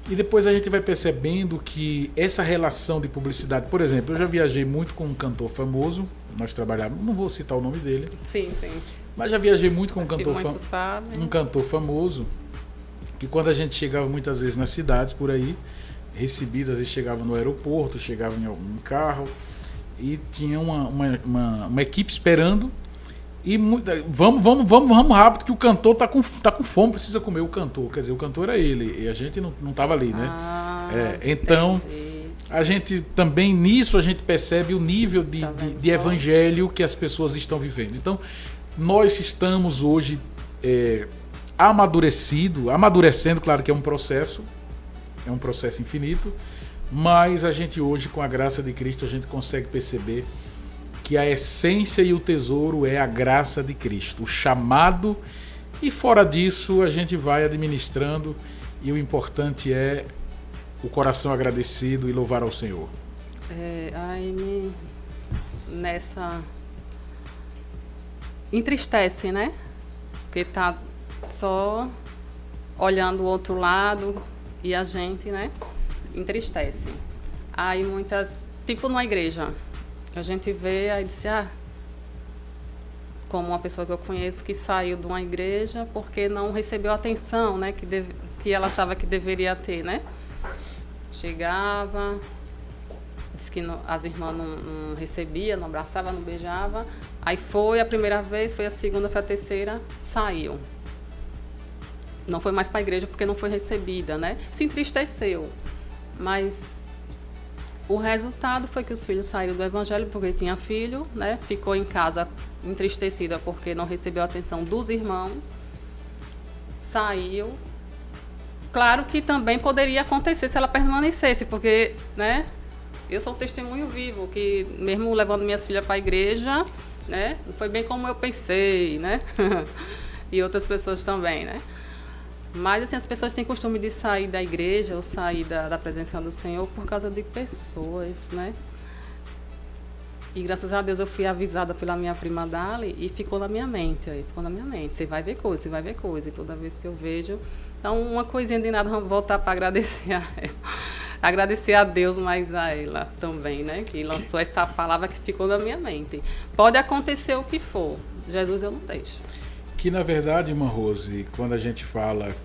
E depois a gente vai percebendo que essa relação de publicidade, por exemplo, eu já viajei muito com um cantor famoso, nós trabalhávamos, não vou citar o nome dele, Sim. mas já viajei muito com um cantor, Sabe. um cantor famoso, que quando a gente chegava muitas vezes nas cidades por aí, recebido, às vezes chegava no aeroporto, chegava em algum carro e tinha uma equipe esperando. E vamos rápido que o cantor tá com fome, precisa comer o cantor. Quer dizer, o cantor era ele e a gente não tava ali, né? Então, entendi. A gente também nisso a gente percebe o nível de evangelho que as pessoas estão vivendo. Então, nós estamos hoje amadurecendo, claro que é um processo infinito, mas a gente hoje, com a graça de Cristo, a gente consegue perceber que a essência e o tesouro é a graça de Cristo, o chamado, e fora disso a gente vai administrando, e o importante é o coração agradecido e louvar ao Senhor. Nessa entristece, né? Porque tá só olhando o outro lado e a gente, né? Entristece. Aí muitas, tipo numa igreja, a gente vê, aí disse, como uma pessoa que eu conheço que saiu de uma igreja porque não recebeu a atenção, né, que ela achava que deveria ter, né? Chegava, disse que as irmãs não recebiam, não abraçavam, não beijavam. Aí foi a primeira vez, foi a segunda, foi a terceira, saiu. Não foi mais para a igreja porque não foi recebida, né? Se entristeceu, mas o resultado foi que os filhos saíram do evangelho porque tinha filho, né? Ficou em casa entristecida porque não recebeu a atenção dos irmãos. Saiu. Claro que também poderia acontecer se ela permanecesse, porque, né? Eu sou um testemunho vivo, que mesmo levando minhas filhas para a igreja, né? Não foi bem como eu pensei, né? E outras pessoas também, né? Mas, assim, as pessoas têm costume de sair da igreja ou sair da presença do Senhor por causa de pessoas, né? E, graças a Deus, eu fui avisada pela minha prima Dali e ficou na minha mente. Você vai ver coisa, você vai ver coisa. E toda vez que eu vejo... Então, uma coisinha de nada, vamos voltar para agradecer a ela. Agradecer a Deus, mas a ela também, né? Que lançou essa palavra que ficou na minha mente. Pode acontecer o que for. Jesus eu não deixo. Que, na verdade, irmã Rose, quando a gente fala...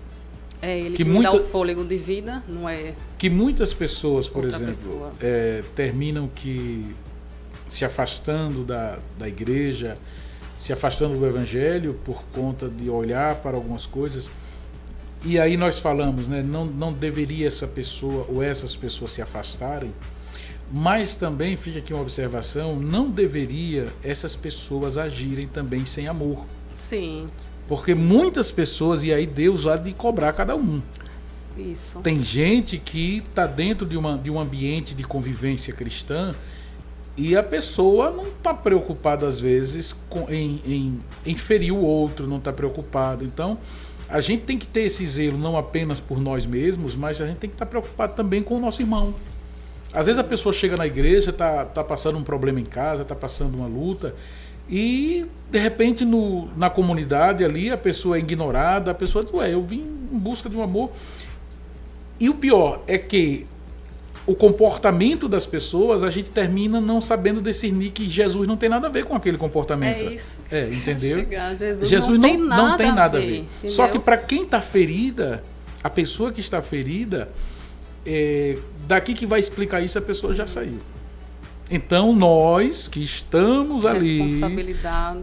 Ele que me dá o fôlego de vida, não é... Que muitas pessoas, por exemplo, terminam se afastando da igreja, se afastando do evangelho por conta de olhar para algumas coisas. E aí nós falamos, né? Não deveria essa pessoa ou essas pessoas se afastarem, mas também, fica aqui uma observação, não deveria essas pessoas agirem também sem amor. Sim. Porque muitas pessoas, e aí Deus há de cobrar cada um. Isso. Tem gente que está dentro de um ambiente de convivência cristã e a pessoa não está preocupada, às vezes, em ferir o outro, não está preocupada. Então, a gente tem que ter esse zelo não apenas por nós mesmos, mas a gente tem que estar preocupado também com o nosso irmão. Às vezes a pessoa chega na igreja, está passando um problema em casa, está passando uma luta... E, de repente, na comunidade ali, a pessoa é ignorada, a pessoa diz, eu vim em busca de um amor. E o pior é que o comportamento das pessoas, a gente termina não sabendo discernir que Jesus não tem nada a ver com aquele comportamento. É isso. Entendeu? Jesus não tem nada a ver. Entendeu? Só que para quem está ferida, a pessoa que está ferida, daqui que vai explicar isso, a pessoa já saiu. Então, nós que estamos ali,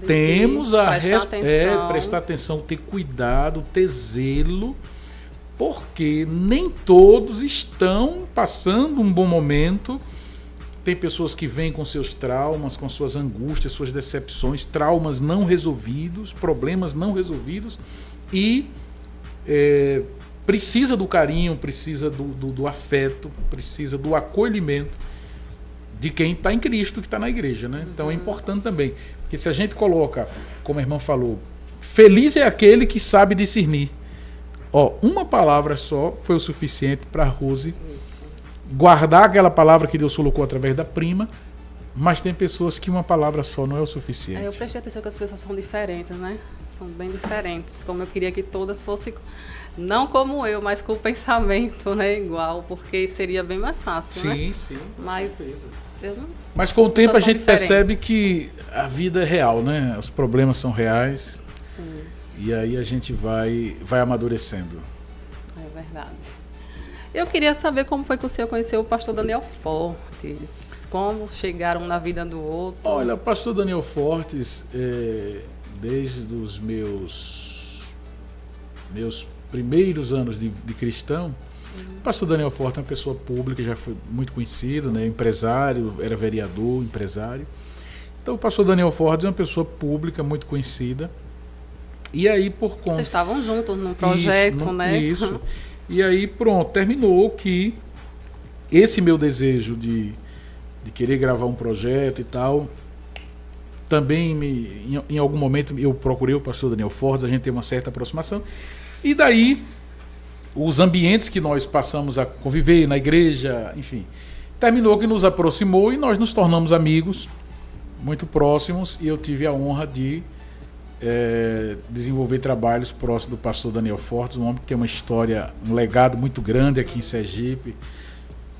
temos a prestar atenção, ter cuidado, ter zelo, porque nem todos estão passando um bom momento. Tem pessoas que vêm com seus traumas, com suas angústias, suas decepções, traumas não resolvidos, problemas não resolvidos, e precisa do carinho, precisa do afeto, precisa do acolhimento de quem está em Cristo, que está na igreja, né? Então é importante também, porque se a gente coloca, como a irmã falou, feliz é aquele que sabe discernir. Uma palavra só foi o suficiente para Rose guardar aquela palavra que Deus colocou através da prima, mas tem pessoas que uma palavra só não é o suficiente. Eu prestei atenção que as pessoas são diferentes, né? são bem diferentes. Como eu queria que todas fossem, não como eu, mas com o pensamento, né, igual, porque seria bem mais fácil, né? Sim, com Mas certeza. Mas com o tempo a gente diferentes. percebe que a vida é real, né? Os problemas são reais. Sim. E aí a gente vai amadurecendo. É verdade. Eu queria saber como foi que o senhor conheceu o pastor Daniel Fortes. Como chegaram na vida do outro. Olha, o pastor Daniel Fortes, desde os meus primeiros anos de cristão, o pastor Daniel Fortes é uma pessoa pública, já foi muito conhecido, né? Empresário, era vereador, empresário. Então o pastor Daniel Fortes é uma pessoa pública, muito conhecida. E aí, por conta... Vocês estavam juntos num projeto, né? Isso. E aí, pronto, terminou que esse meu desejo de querer gravar um projeto e tal, também em algum momento eu procurei o pastor Daniel Fortes, a gente teve uma certa aproximação. E daí, os ambientes que nós passamos a conviver na igreja, enfim, terminou que nos aproximou e nós nos tornamos amigos muito próximos, e eu tive a honra de desenvolver trabalhos próximos do pastor Daniel Fortes, um homem que tem uma história, um legado muito grande aqui em Sergipe.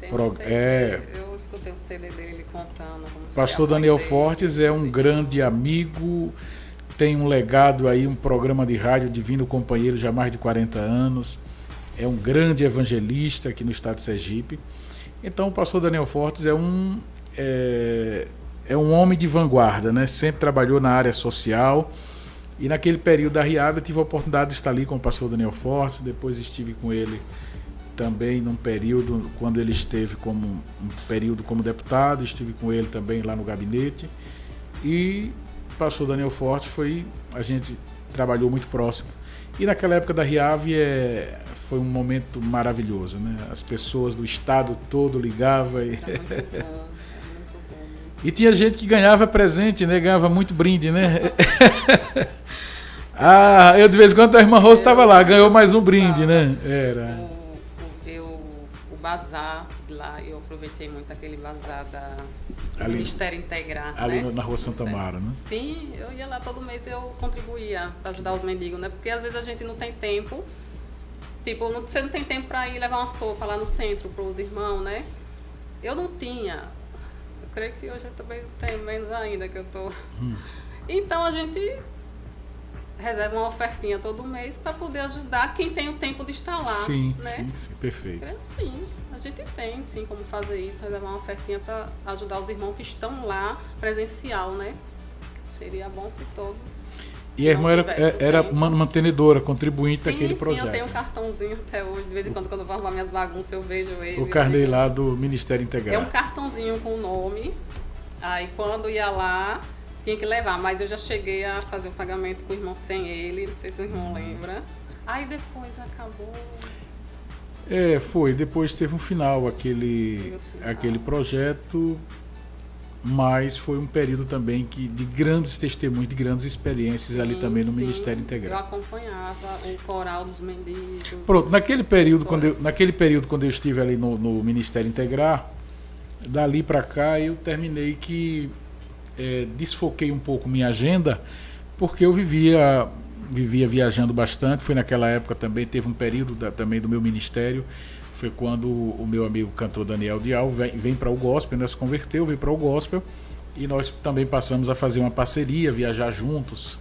Eu escutei o CD dele contando. Pastor Daniel Fortes é um grande amigo, tem um legado aí, um programa de rádio Divino Companheiro já há mais de 40 anos, é um grande evangelista aqui no estado de Sergipe. Então o pastor Daniel Fortes é um homem de vanguarda, né? Sempre trabalhou na área social. E naquele período da RIAV eu tive a oportunidade de estar ali com o pastor Daniel Fortes, depois estive com ele também num período, quando ele esteve um período como deputado, estive com ele também lá no gabinete. E o pastor Daniel Fortes a gente trabalhou muito próximo. E naquela época da RIAV foi um momento maravilhoso, né? As pessoas do estado todo ligavam. E tinha gente que ganhava presente, né? Ganhava muito brinde, né? Eu de vez em quando a irmã Rosa estava lá, ganhou mais um brinde, né? Era. O bazar lá, eu aproveitei muito aquele bazar do Ali, Ministério Integrar. Ali, né? na Rua Santa Mara, né? Sim, eu ia lá todo mês, eu contribuía para ajudar os mendigos, né? Porque às vezes a gente não tem tempo. Tipo, você não tem tempo para ir levar uma sopa lá no centro para os irmãos, né? Eu não tinha. Eu creio que hoje eu também tenho menos ainda que eu tô. Então a gente reserva uma ofertinha todo mês para poder ajudar quem tem o tempo de estar lá. Sim, né? sim, perfeito. Sim, a gente tem sim como fazer isso, reservar uma ofertinha para ajudar os irmãos que estão lá presencial, né? Seria bom se todos. E a irmã era mantenedora, contribuinte daquele projeto. Sim, eu tenho um cartãozinho até hoje. De vez em quando eu vou arrumar minhas bagunças, eu vejo ele. O carnê lá do Ministério Integral. É um cartãozinho com o nome. Aí quando ia lá, tinha que levar. Mas eu já cheguei a fazer o pagamento com o irmão sem ele. Não sei se o irmão lembra. Aí depois acabou. Foi. Depois teve um final aquele projeto. Mas foi um período também de grandes testemunhos, de grandes experiências ali também no Ministério Integral. Eu acompanhava o coral dos mendigos. Pronto, naquele período quando eu estive ali no Ministério Integral, dali para cá eu terminei que desfoquei um pouco minha agenda, porque eu vivia viajando bastante. Foi naquela época também, teve um período também do meu ministério. Foi quando o meu amigo cantor Daniel Dial vem para o gospel, né? Se converteu, veio para o gospel, e nós também passamos a fazer uma parceria, viajar juntos.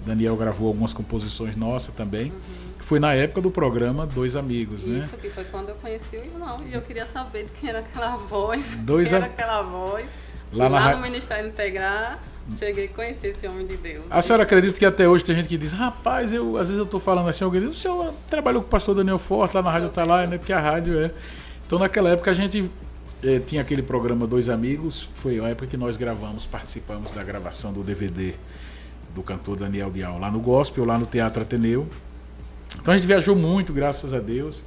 Daniel gravou algumas composições nossas também. Foi na época do programa Dois Amigos, né? Isso, que foi quando eu conheci o irmão, e eu queria saber de quem era aquela voz. Lá no Ministério Integral. Cheguei a conhecer esse homem de Deus. A senhora acredita que até hoje tem gente que diz: rapaz, às vezes eu estou falando assim, alguém diz: o senhor trabalhou com o pastor Daniel Fortes lá na Rádio Atalaia, né? Porque a rádio Então naquela época a gente tinha aquele programa Dois Amigos. Foi a época que nós participamos da gravação do DVD do cantor Daniel Dial lá no Gospel, lá no Teatro Ateneu. Então a gente viajou muito, graças a Deus.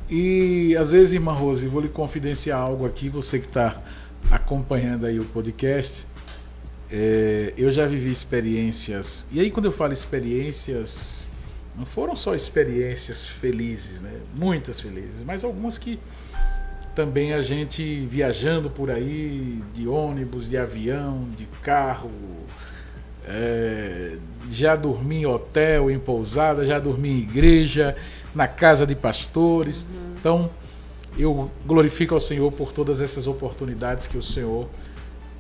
E às vezes, irmã Rose, vou lhe confidenciar algo aqui, você que está acompanhando aí o podcast. Eu já vivi experiências, e aí quando eu falo experiências, não foram só experiências felizes, né? Muitas felizes, mas algumas que também a gente viajando por aí, de ônibus, de avião, de carro, Já dormi em hotel, em pousada, já dormi em igreja, na casa de pastores. Então, eu glorifico ao Senhor por todas essas oportunidades que o Senhor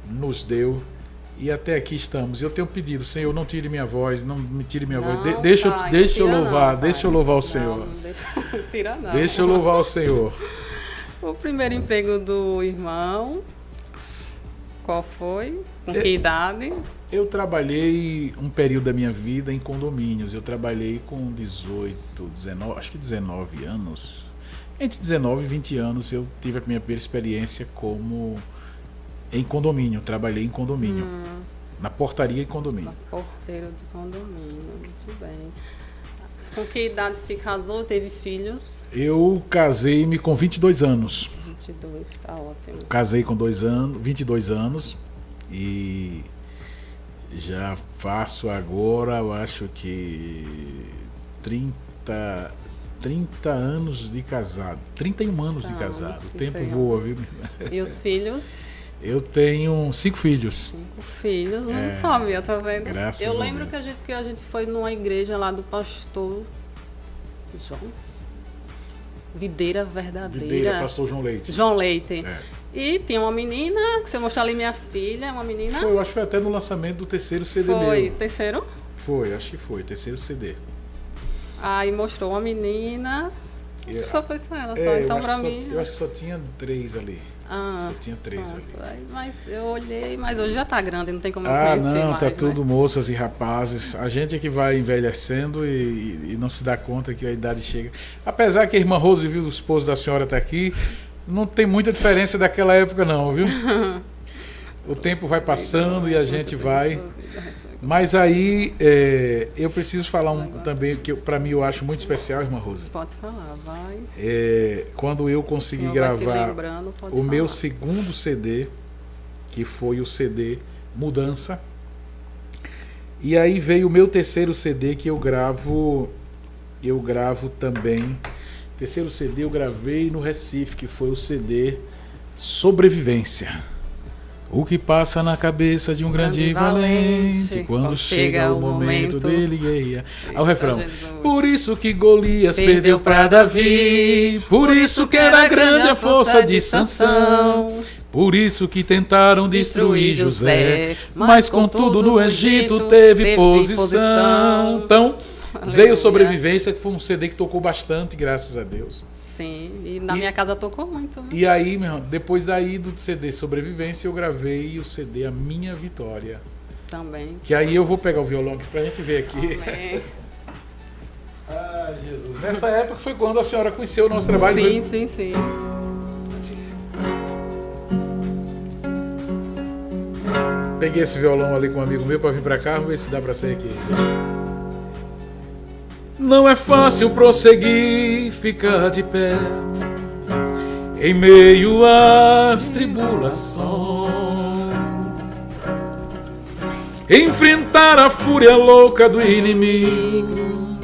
nos deu. E até aqui estamos. Eu tenho pedido, Senhor, não tire minha voz, não me tire minha voz. Deixa eu louvar o Senhor. Deixa eu louvar o Senhor. O primeiro emprego do irmão, qual foi? Com que idade? Eu trabalhei um período da minha vida em condomínios. Eu trabalhei com 18, 19, acho que 19 anos. Entre 19 e 20 anos eu tive a minha primeira experiência em condomínio. Eu trabalhei em condomínio. Na portaria em condomínio. Porteiro de condomínio, muito bem. Com que idade se casou? Teve filhos? Eu casei-me com 22 anos. 22, tá ótimo. Casei com 22 anos e já faço agora, eu acho que 30 anos de casado. 31 anos de casado. O tempo voa, viu? E os filhos? Eu tenho 5 filhos. 5 filhos, não sabia, tá vendo? Graças eu a lembro Deus. que a gente foi numa igreja lá do pastor Videira Verdadeira. Pastor João Leite. João Leite. E tinha uma menina, que você mostrou ali, minha filha, uma menina. Eu acho que foi até no lançamento do terceiro CD Foi, meu. terceiro? Foi, acho que foi, terceiro CD. Aí mostrou uma menina. Acho que só foi só ela, só. Então pra mim. Eu acho que só tinha 3 ali. Só tinha 3 pronto. ali. Mas eu olhei, mas hoje já tá grande, não tem como eu conhecer mais. Tá tudo moças e rapazes. A gente é que vai envelhecendo e não se dá conta que a idade chega. Apesar que a irmã Rose, viu, o esposo da senhora tá aqui, não tem muita diferença daquela época não, viu? O tempo vai passando e a gente vai... Mas aí eu preciso falar também, que para mim eu acho muito especial, irmã Rose. Pode falar, vai. Quando eu consegui gravar o meu segundo CD, que foi o CD Mudança. E aí veio o meu terceiro CD que eu gravo também. Terceiro CD eu gravei no Recife, que foi o CD Sobrevivência. O que passa na cabeça de um grande valente quando chega o momento dele guerrear. Ao refrão. Por isso que Golias perdeu para Davi, por isso que era grande a força de Sansão, por isso que tentaram destruir José, mas contudo no Egito teve posição. Então, veio Sobrevivência, que foi um CD que tocou bastante, graças a Deus. Sim, e na minha casa tocou muito. Né? E aí, depois daí do CD Sobrevivência, eu gravei o CD A Minha Vitória. Também. Que aí eu vou pegar o violão aqui pra gente ver aqui. Amém. Ai, Jesus. Nessa época foi quando a senhora conheceu o nosso trabalho. Sim. Peguei esse violão ali com um amigo meu pra vir pra cá, vamos ver se dá pra sair aqui. Não é fácil prosseguir, ficar de pé em meio às tribulações, enfrentar a fúria louca do inimigo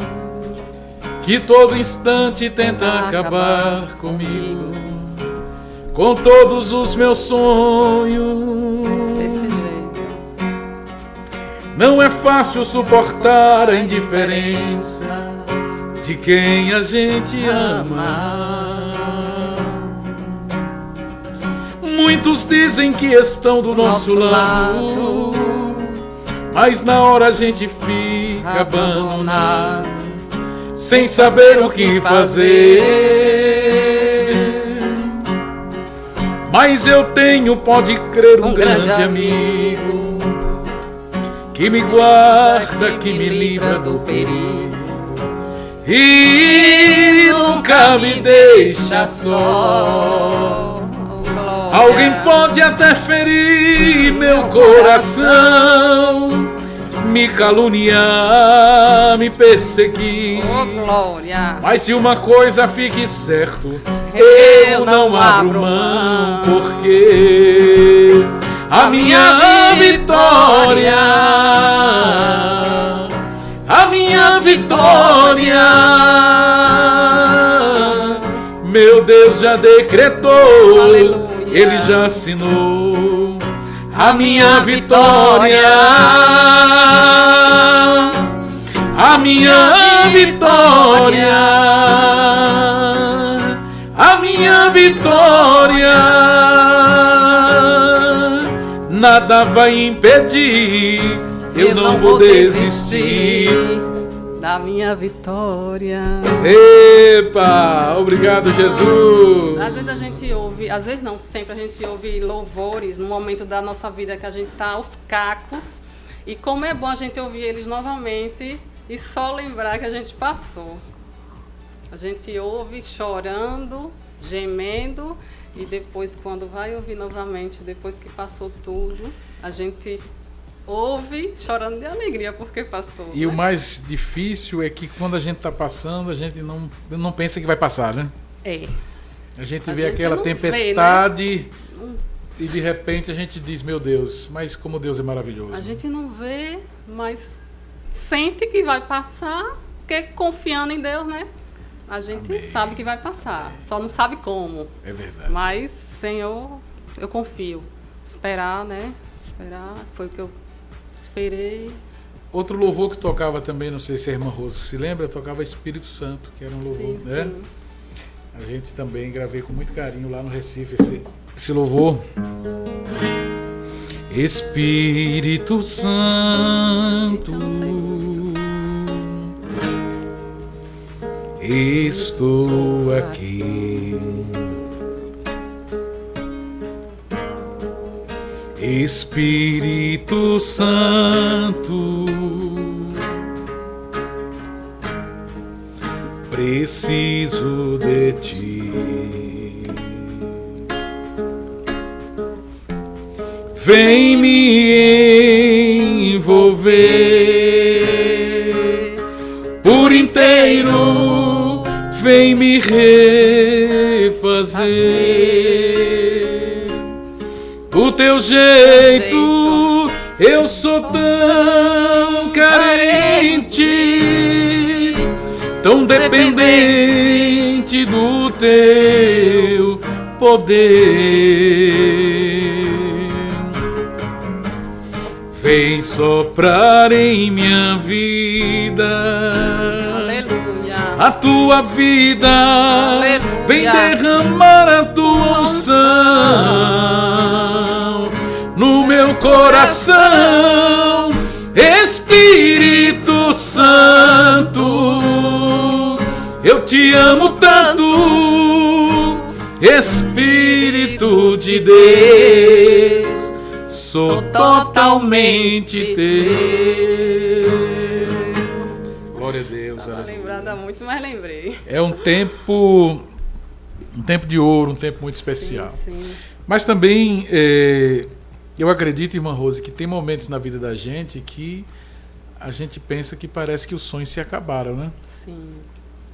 que todo instante tenta acabar comigo, com todos os meus sonhos. Desse jeito. Não é fácil suportar a indiferença de quem a gente ama. Muitos dizem que estão do nosso lado, mas na hora a gente fica abandonado, sem saber o que fazer. Mas eu tenho, pode crer, um grande amigo que me guarda, que me livra do perigo e nunca me deixa só. Alguém pode até ferir meu coração, me caluniar, me perseguir, mas se uma coisa fique certo, eu não abro mão, porque a minha vitória, meu Deus já decretou, aleluia. Ele já assinou a minha vitória. a minha vitória, a minha vitória, nada vai impedir, eu não vou desistir da minha vitória. Epa, obrigado, Jesus. Às vezes a gente ouve, às vezes não, sempre a gente ouve louvores no momento da nossa vida que a gente está aos cacos. E como é bom a gente ouvir eles novamente e só lembrar que a gente passou. A gente ouve chorando, gemendo, e depois, quando vai ouvir novamente, depois que passou tudo, a gente ouve chorando de alegria porque passou. E o mais difícil é que quando a gente está passando, a gente não pensa que vai passar, né? É. A gente A vê gente aquela não vê, tempestade, né? E de repente a gente diz, meu Deus, mas como Deus é maravilhoso. A gente não vê, mas sente que vai passar, porque confiando em Deus, né? A gente Amém. sabe que vai passar, só não sabe como. É verdade. Mas, Senhor, eu confio. Esperar, né? Esperar, foi o que eu esperei. Outro louvor que tocava também, não sei se a irmã Rosa se lembra, tocava Espírito Santo, que era um louvor, Sim, né? sim. A gente também gravei com muito carinho lá no Recife esse louvor. Espírito Santo, estou aqui. Espírito Santo, preciso de ti. Vem me envolver por inteiro, vem me refazer. Do teu jeito eu sou tão carente, tão dependente do teu poder. Vem soprar em minha vida, Aleluia. a tua vida, Aleluia. vem derramar a tua unção no meu coração, Espírito Santo, eu te amo tanto, Espírito de Deus, sou totalmente teu. Glória a Deus. Estava lembrada muito, mas lembrei. É um tempo de ouro, um tempo muito especial. Sim, sim. Mas também eu acredito, irmã Rose, que tem momentos na vida da gente que a gente pensa que parece que os sonhos se acabaram, né? Sim.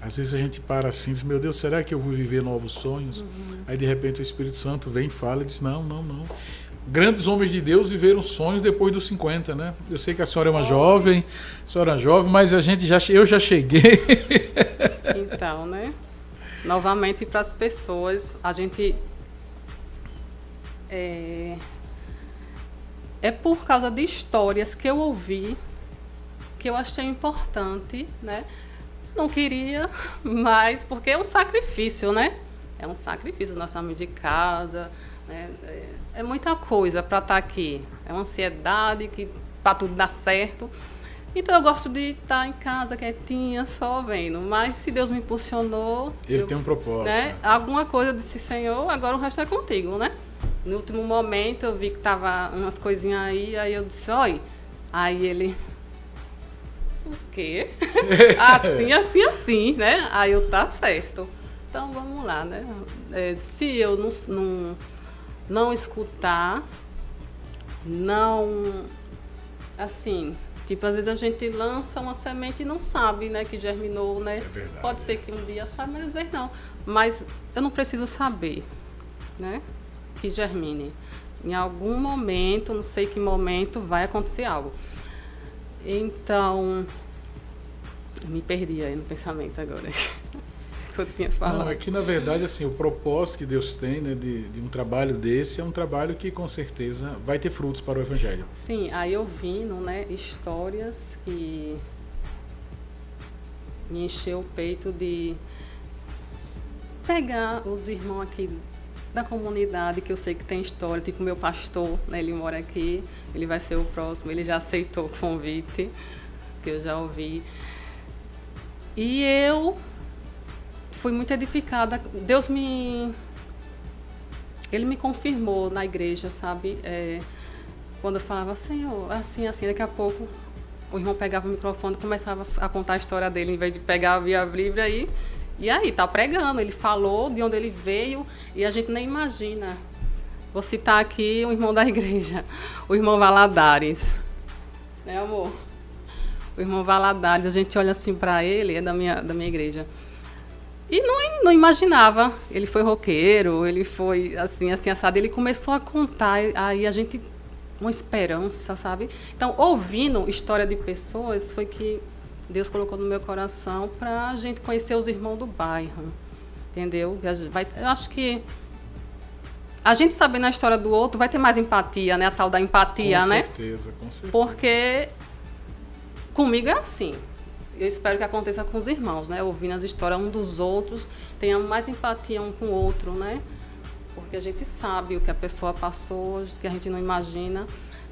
Às vezes a gente para assim e diz, meu Deus, será que eu vou viver novos sonhos? Uhum. Aí de repente o Espírito Santo vem e fala e diz, não. Grandes homens de Deus viveram sonhos depois dos 50, né? Eu sei que a senhora é uma jovem, mas eu já cheguei. Então, né? Novamente, para as pessoas, a gente... É por causa de histórias que eu ouvi, que eu achei importante, né? Não queria, mas porque é um sacrifício, né? É um sacrifício, nós estamos de casa, né? É muita coisa para estar aqui. É uma ansiedade para tudo dar certo. Então eu gosto de estar em casa quietinha, só vendo. Mas se Deus me impulsionou... Ele tem um propósito. Né? Alguma coisa eu disse, Senhor, agora o resto é contigo, né? No último momento eu vi que tava umas coisinhas aí eu disse, olha. Aí ele... O quê? assim, né? Aí eu, tá certo. Então vamos lá, né? Se eu não escutar, não... Assim... Tipo, às vezes a gente lança uma semente e não sabe, né, que germinou, né? É verdade. Pode ser que um dia saiba, mas às vezes não. Mas eu não preciso saber, né, que germine. Em algum momento, não sei que momento, vai acontecer algo. Então, eu me perdi aí no pensamento agora. Que eu tinha falado. Não, é que na verdade assim, o propósito que Deus tem, né, de um trabalho desse é um trabalho que com certeza vai ter frutos para o Evangelho. Sim, aí ouvindo, né, histórias que me encheu o peito de pegar os irmãos aqui da comunidade, que eu sei que tem história, tipo o meu pastor, né, ele mora aqui, ele vai ser o próximo, ele já aceitou o convite, que eu já ouvi. E eu fui muito edificada. Ele me confirmou na igreja, sabe? Quando eu falava, Senhor, assim, daqui a pouco o irmão pegava o microfone e começava a contar a história dele, em vez de pegar a Bíblia e aí, tá pregando. Ele falou de onde ele veio e a gente nem imagina. Vou citar aqui o irmão da igreja, o irmão Valadares. Né, amor? O irmão Valadares, a gente olha assim para ele, é da minha igreja. E não imaginava. Ele foi roqueiro, ele foi assim, assado. Ele começou a contar, aí a gente... uma esperança, sabe? Então, ouvindo história de pessoas, foi que Deus colocou no meu coração para a gente conhecer os irmãos do bairro, entendeu? Eu acho que a gente sabendo a história do outro vai ter mais empatia, né? A tal da empatia, né? Com certeza. Porque comigo é assim. Eu espero que aconteça com os irmãos, né? Ouvindo as histórias um dos outros, tenhamos mais empatia um com o outro, né? Porque a gente sabe o que a pessoa passou, que a gente não imagina.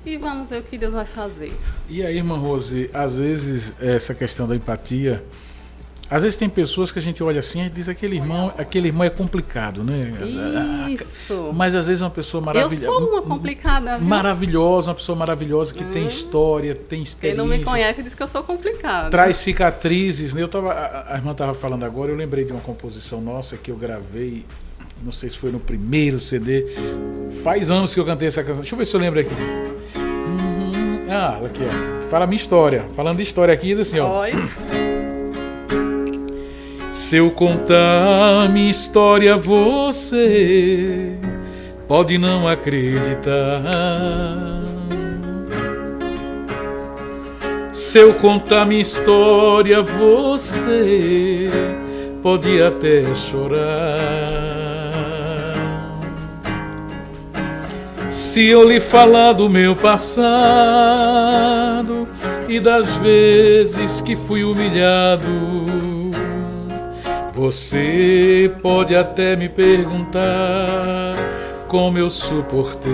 E vamos ver o que Deus vai fazer. E aí, irmã Rose, às vezes essa questão da empatia, às vezes tem pessoas que a gente olha assim e diz aquele irmão é complicado, né? Isso. Mas às vezes é uma pessoa maravilhosa. Eu sou uma complicada, viu? Maravilhosa, uma pessoa maravilhosa que tem história, tem experiência. Quem não me conhece diz que eu sou complicada. Traz cicatrizes, né? A irmã estava falando agora, eu lembrei de uma composição nossa que eu gravei. Não sei se foi no primeiro CD. Faz anos que eu cantei essa canção. Deixa eu ver se eu lembro aqui. Aqui, ó. Fala a minha história. Falando de história aqui, diz assim, ó. Oi. Se eu contar minha história, você pode não acreditar. Se eu contar minha história, você pode até chorar. Se eu lhe falar do meu passado e das vezes que fui humilhado, você pode até me perguntar como eu suportei.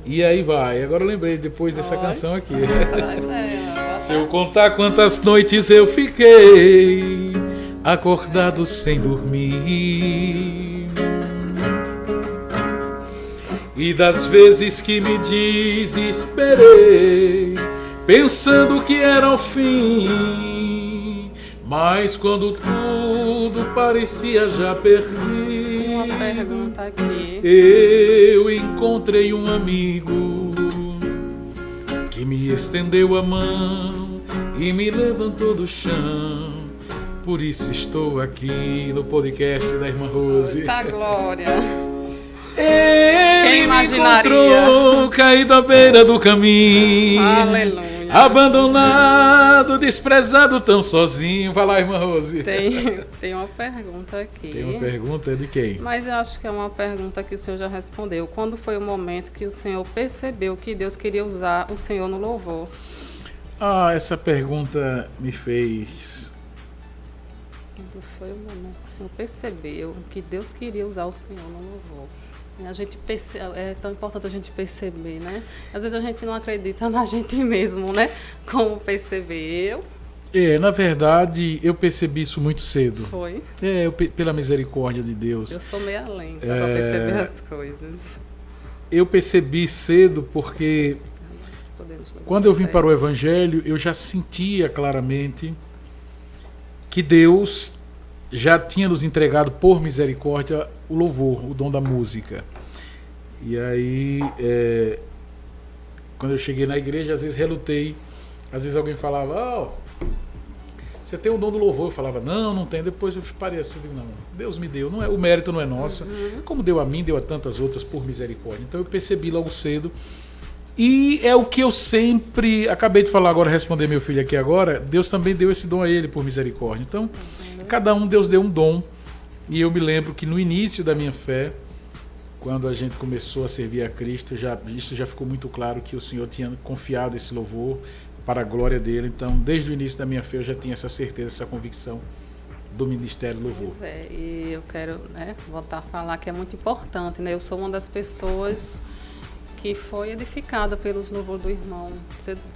E aí vai. Agora eu lembrei depois dessa canção aqui. Se eu contar quantas noites eu fiquei acordado sem dormir, e das vezes que me desesperei, pensando que era o fim, mas quando tudo parecia já perdido, uma pergunta aqui. Eu encontrei um amigo que me estendeu a mão e me levantou do chão. Por isso estou aqui no podcast da irmã Rose. Eita glória! Ele me encontrou caído à beira do caminho. Aleluia. Abandonado, desprezado, tão sozinho. Vai lá, irmã Rose. Tem uma pergunta aqui. Tem uma pergunta de quem? Mas eu acho que é uma pergunta que o senhor já respondeu. Quando foi o momento que o senhor percebeu que Deus queria usar o senhor no louvor? Essa pergunta me fez... Quando foi o momento que o senhor percebeu que Deus queria usar o senhor no louvor? É tão importante a gente perceber, né? Às vezes a gente não acredita na gente mesmo, né? Como perceber. Na verdade, eu percebi isso muito cedo. Foi? Pela misericórdia de Deus. Eu sou meio lenta para perceber as coisas. Eu percebi cedo porque quando eu vim para o Evangelho, eu já sentia claramente que Deus já tinha nos entregado por misericórdia o louvor, o dom da música. E aí, quando eu cheguei na igreja, às vezes relutei. Às vezes alguém falava, você tem o dom do louvor. Eu falava, não tenho. Depois eu parei assim, digo, não, Deus me deu. O mérito não é nosso. Como deu a mim, deu a tantas outras por misericórdia. Então eu percebi logo cedo. E é o que eu sempre acabei de falar agora, responder meu filho aqui agora. Deus também deu esse dom a ele por misericórdia. Então, cada um, Deus deu um dom. E eu me lembro que no início da minha fé, quando a gente começou a servir a Cristo, isso já ficou muito claro que o Senhor tinha confiado esse louvor para a glória dele. Então, desde o início da minha fé, eu já tinha essa certeza, essa convicção do Ministério Louvor. Pois é, e eu quero, voltar a falar que é muito importante, né? Eu sou uma das pessoas que foi edificada pelos louvores do irmão.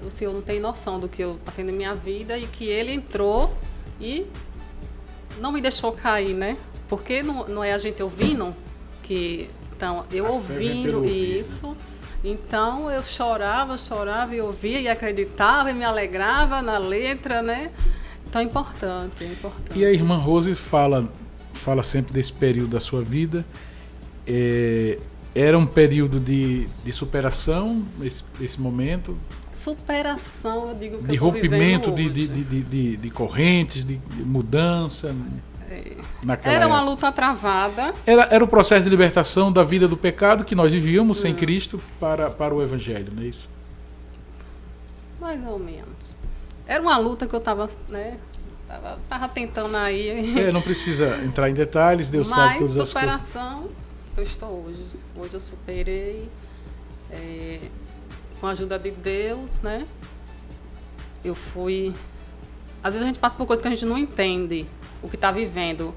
O senhor não tem noção do que eu passei na minha vida e que ele entrou e não me deixou cair, né? Porque não é a gente ouvindo que... Então, eu ouvindo isso... Então, eu chorava e ouvia e acreditava e me alegrava na letra, né? Então, é importante. E a irmã Rose fala sempre desse período da sua vida. Era um período de superação, esse momento? Superação, eu digo que de eu tô rompimento vivendo de correntes, de mudança. Era uma luta travada. Era o processo de libertação da vida do pecado que nós vivíamos sem Cristo para o Evangelho, não é isso? Mais ou menos. Era uma luta que eu estava, tava tentando aí. Não precisa entrar em detalhes, Deus sabe todas as coisas. Mas superação, eu estou hoje. Hoje eu superei, com a ajuda de Deus, né? Eu fui... Às vezes a gente passa por coisas que a gente não entende o que está vivendo.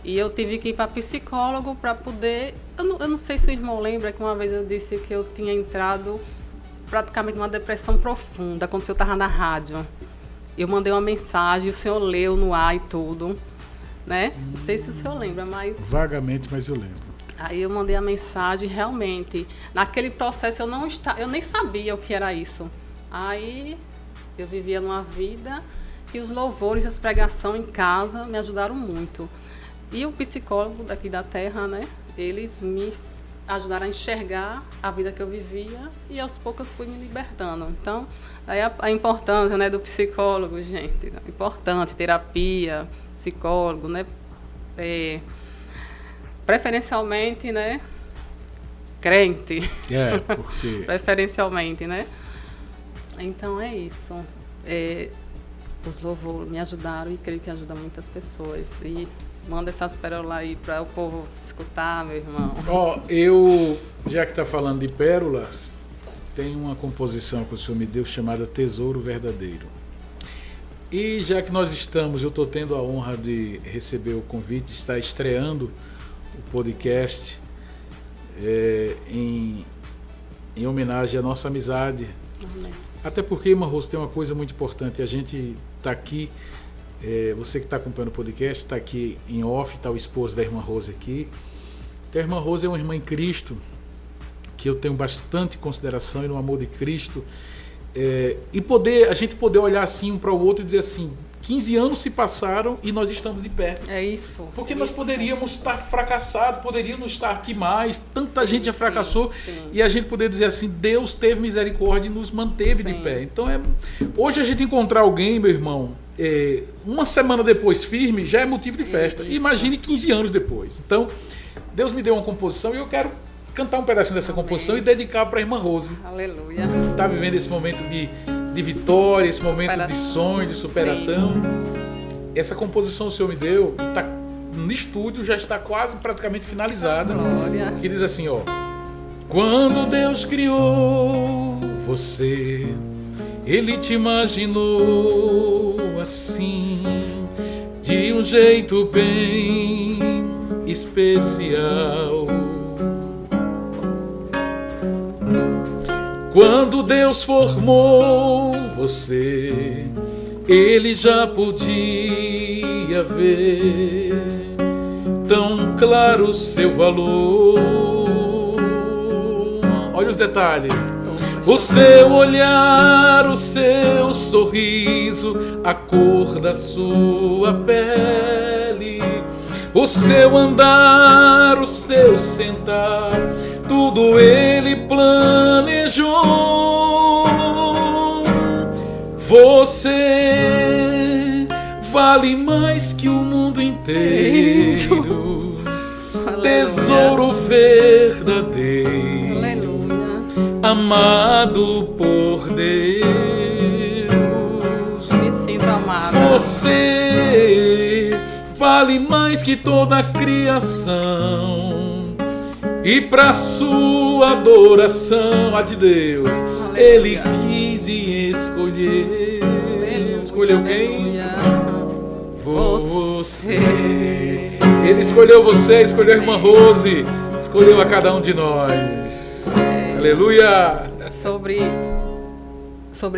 E eu tive que ir para psicólogo para poder... Eu não sei se o irmão lembra que uma vez eu disse que eu tinha entrado praticamente numa depressão profunda quando o senhor estava na rádio. Eu mandei uma mensagem, o senhor leu no ar e tudo, né? Não sei se o senhor lembra, mas... Vagamente, mas eu lembro. Aí eu mandei a mensagem, realmente, naquele processo eu nem sabia o que era isso. Aí eu vivia numa vida e os louvores, as pregações em casa me ajudaram muito. E o psicólogo daqui da terra, né? Eles me ajudaram a enxergar a vida que eu vivia e aos poucos fui me libertando. Então, aí a importância, né, do psicólogo, gente. Importante, terapia, psicólogo, né? Preferencialmente, né? Crente. Porque... Preferencialmente, né? Então é isso. Os louvores me ajudaram e creio que ajuda muitas pessoas. E manda essas pérolas aí para o povo escutar, meu irmão. Eu, já que está falando de pérolas, tem uma composição que o Senhor me deu chamada Tesouro Verdadeiro. E já que nós estamos, eu estou tendo a honra de receber o convite, de estar estreando o podcast em homenagem à nossa amizade. Amém. Até porque, irmã Rose, tem uma coisa muito importante. A gente está aqui, você que está acompanhando o podcast, está aqui em off, está o esposo da irmã Rose aqui. Então, a irmã Rose é uma irmã em Cristo, que eu tenho bastante consideração e no amor de Cristo. E a gente poder olhar assim um para o outro e dizer assim, 15 anos se passaram e nós estamos de pé. É isso. Porque nós poderíamos estar fracassados, poderíamos estar aqui mais, tanta gente já fracassou, e a gente poder dizer assim, Deus teve misericórdia e nos manteve de pé. Então, hoje a gente encontrar alguém, meu irmão, uma semana depois firme, já é motivo de festa. Imagine 15 anos depois. Então, Deus me deu uma composição e eu quero cantar um pedacinho dessa composição e dedicar para a irmã Rose. Aleluia. Que está vivendo esse momento de vitória, esse momento de sonho, de superação. Essa composição o Senhor me deu, tá no estúdio, já está quase praticamente finalizada. Glória. Que diz assim, quando Deus criou você, Ele te imaginou assim, de um jeito bem especial. Quando Deus formou você, Ele já podia ver tão claro o seu valor. Olha os detalhes. O seu olhar, o seu sorriso, a cor da sua pele, o seu andar, o seu sentar, tudo Ele planejou. Você vale mais que o mundo inteiro, tesouro verdadeiro, aleluia, amado por Deus. Me sinto amada. Você vale mais que toda a criação, e para sua adoração a de Deus, Ele quis escolher. Aleluia, Escolheu quem? aleluia. Você. Ele escolheu você, escolheu a irmã Rose, escolheu a cada um de nós. Aleluia! Sobre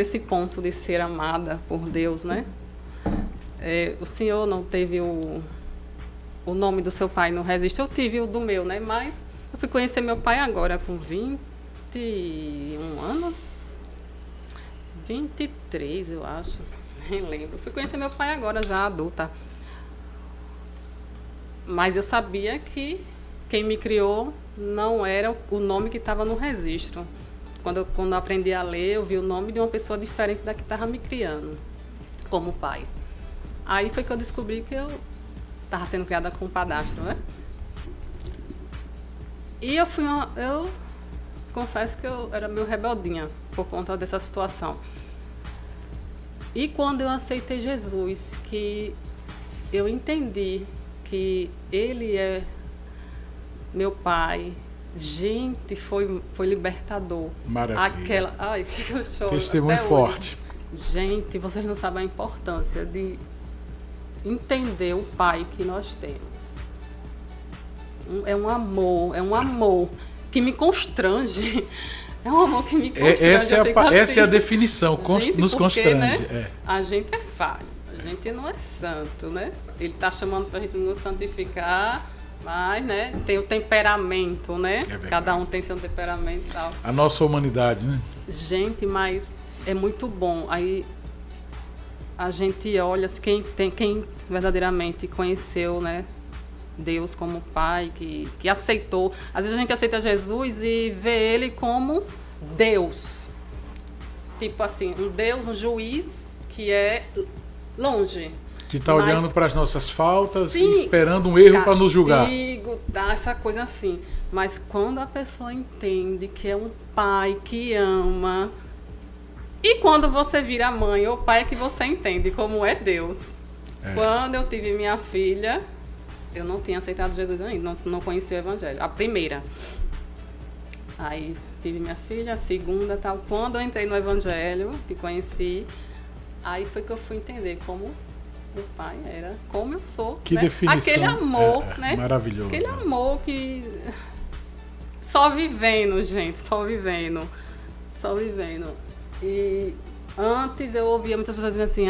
esse ponto de ser amada por Deus, né? O senhor não teve o nome do seu pai no registro, eu tive o do meu, né? Mas eu fui conhecer meu pai agora com 21 anos, 23 eu acho, nem lembro. Fui conhecer meu pai agora já adulta. Mas eu sabia que quem me criou não era o nome que estava no registro. Quando eu aprendi a ler, eu vi o nome de uma pessoa diferente da que estava me criando, como pai. Aí foi que eu descobri que eu estava sendo criada com um padastro, né? E eu confesso que eu era meio rebeldinha por conta dessa situação. E quando eu aceitei Jesus, que eu entendi que Ele é meu pai, gente, foi libertador. Maravilha. Ai, eu choro. Testemunho forte. Gente, vocês não sabem a importância de entender o pai que nós temos. É um amor que me constrange. É um amor que me constrange. Essa é a definição, gente, nos porque, constrange. Né, a gente é falho, a gente não é santo, né? Ele está chamando para a gente nos santificar, mas, né, tem o temperamento, né? Cada um tem seu temperamento e tal. A nossa humanidade, né? Gente, mas é muito bom. Aí a gente olha, quem verdadeiramente conheceu, né, Deus como Pai, que aceitou. Às vezes a gente aceita Jesus e vê Ele como Deus. Tipo assim, um Deus, um juiz que é longe. Que está olhando para as nossas faltas e esperando um erro para nos julgar. Dá essa coisa assim. Mas quando a pessoa entende que é um pai que ama, e quando você vira mãe ou pai é que você entende como é Deus. Quando eu tive minha filha, eu não tinha aceitado Jesus ainda, não conhecia o Evangelho. A primeira. Aí tive minha filha, a segunda, tal. Quando eu entrei no Evangelho, que conheci, aí foi que eu fui entender como o pai era, como eu sou. Que né? definição. Aquele amor, né? Maravilhoso. Aquele amor que... Só vivendo, gente, só vivendo. Só vivendo. E antes eu ouvia muitas pessoas dizendo assim,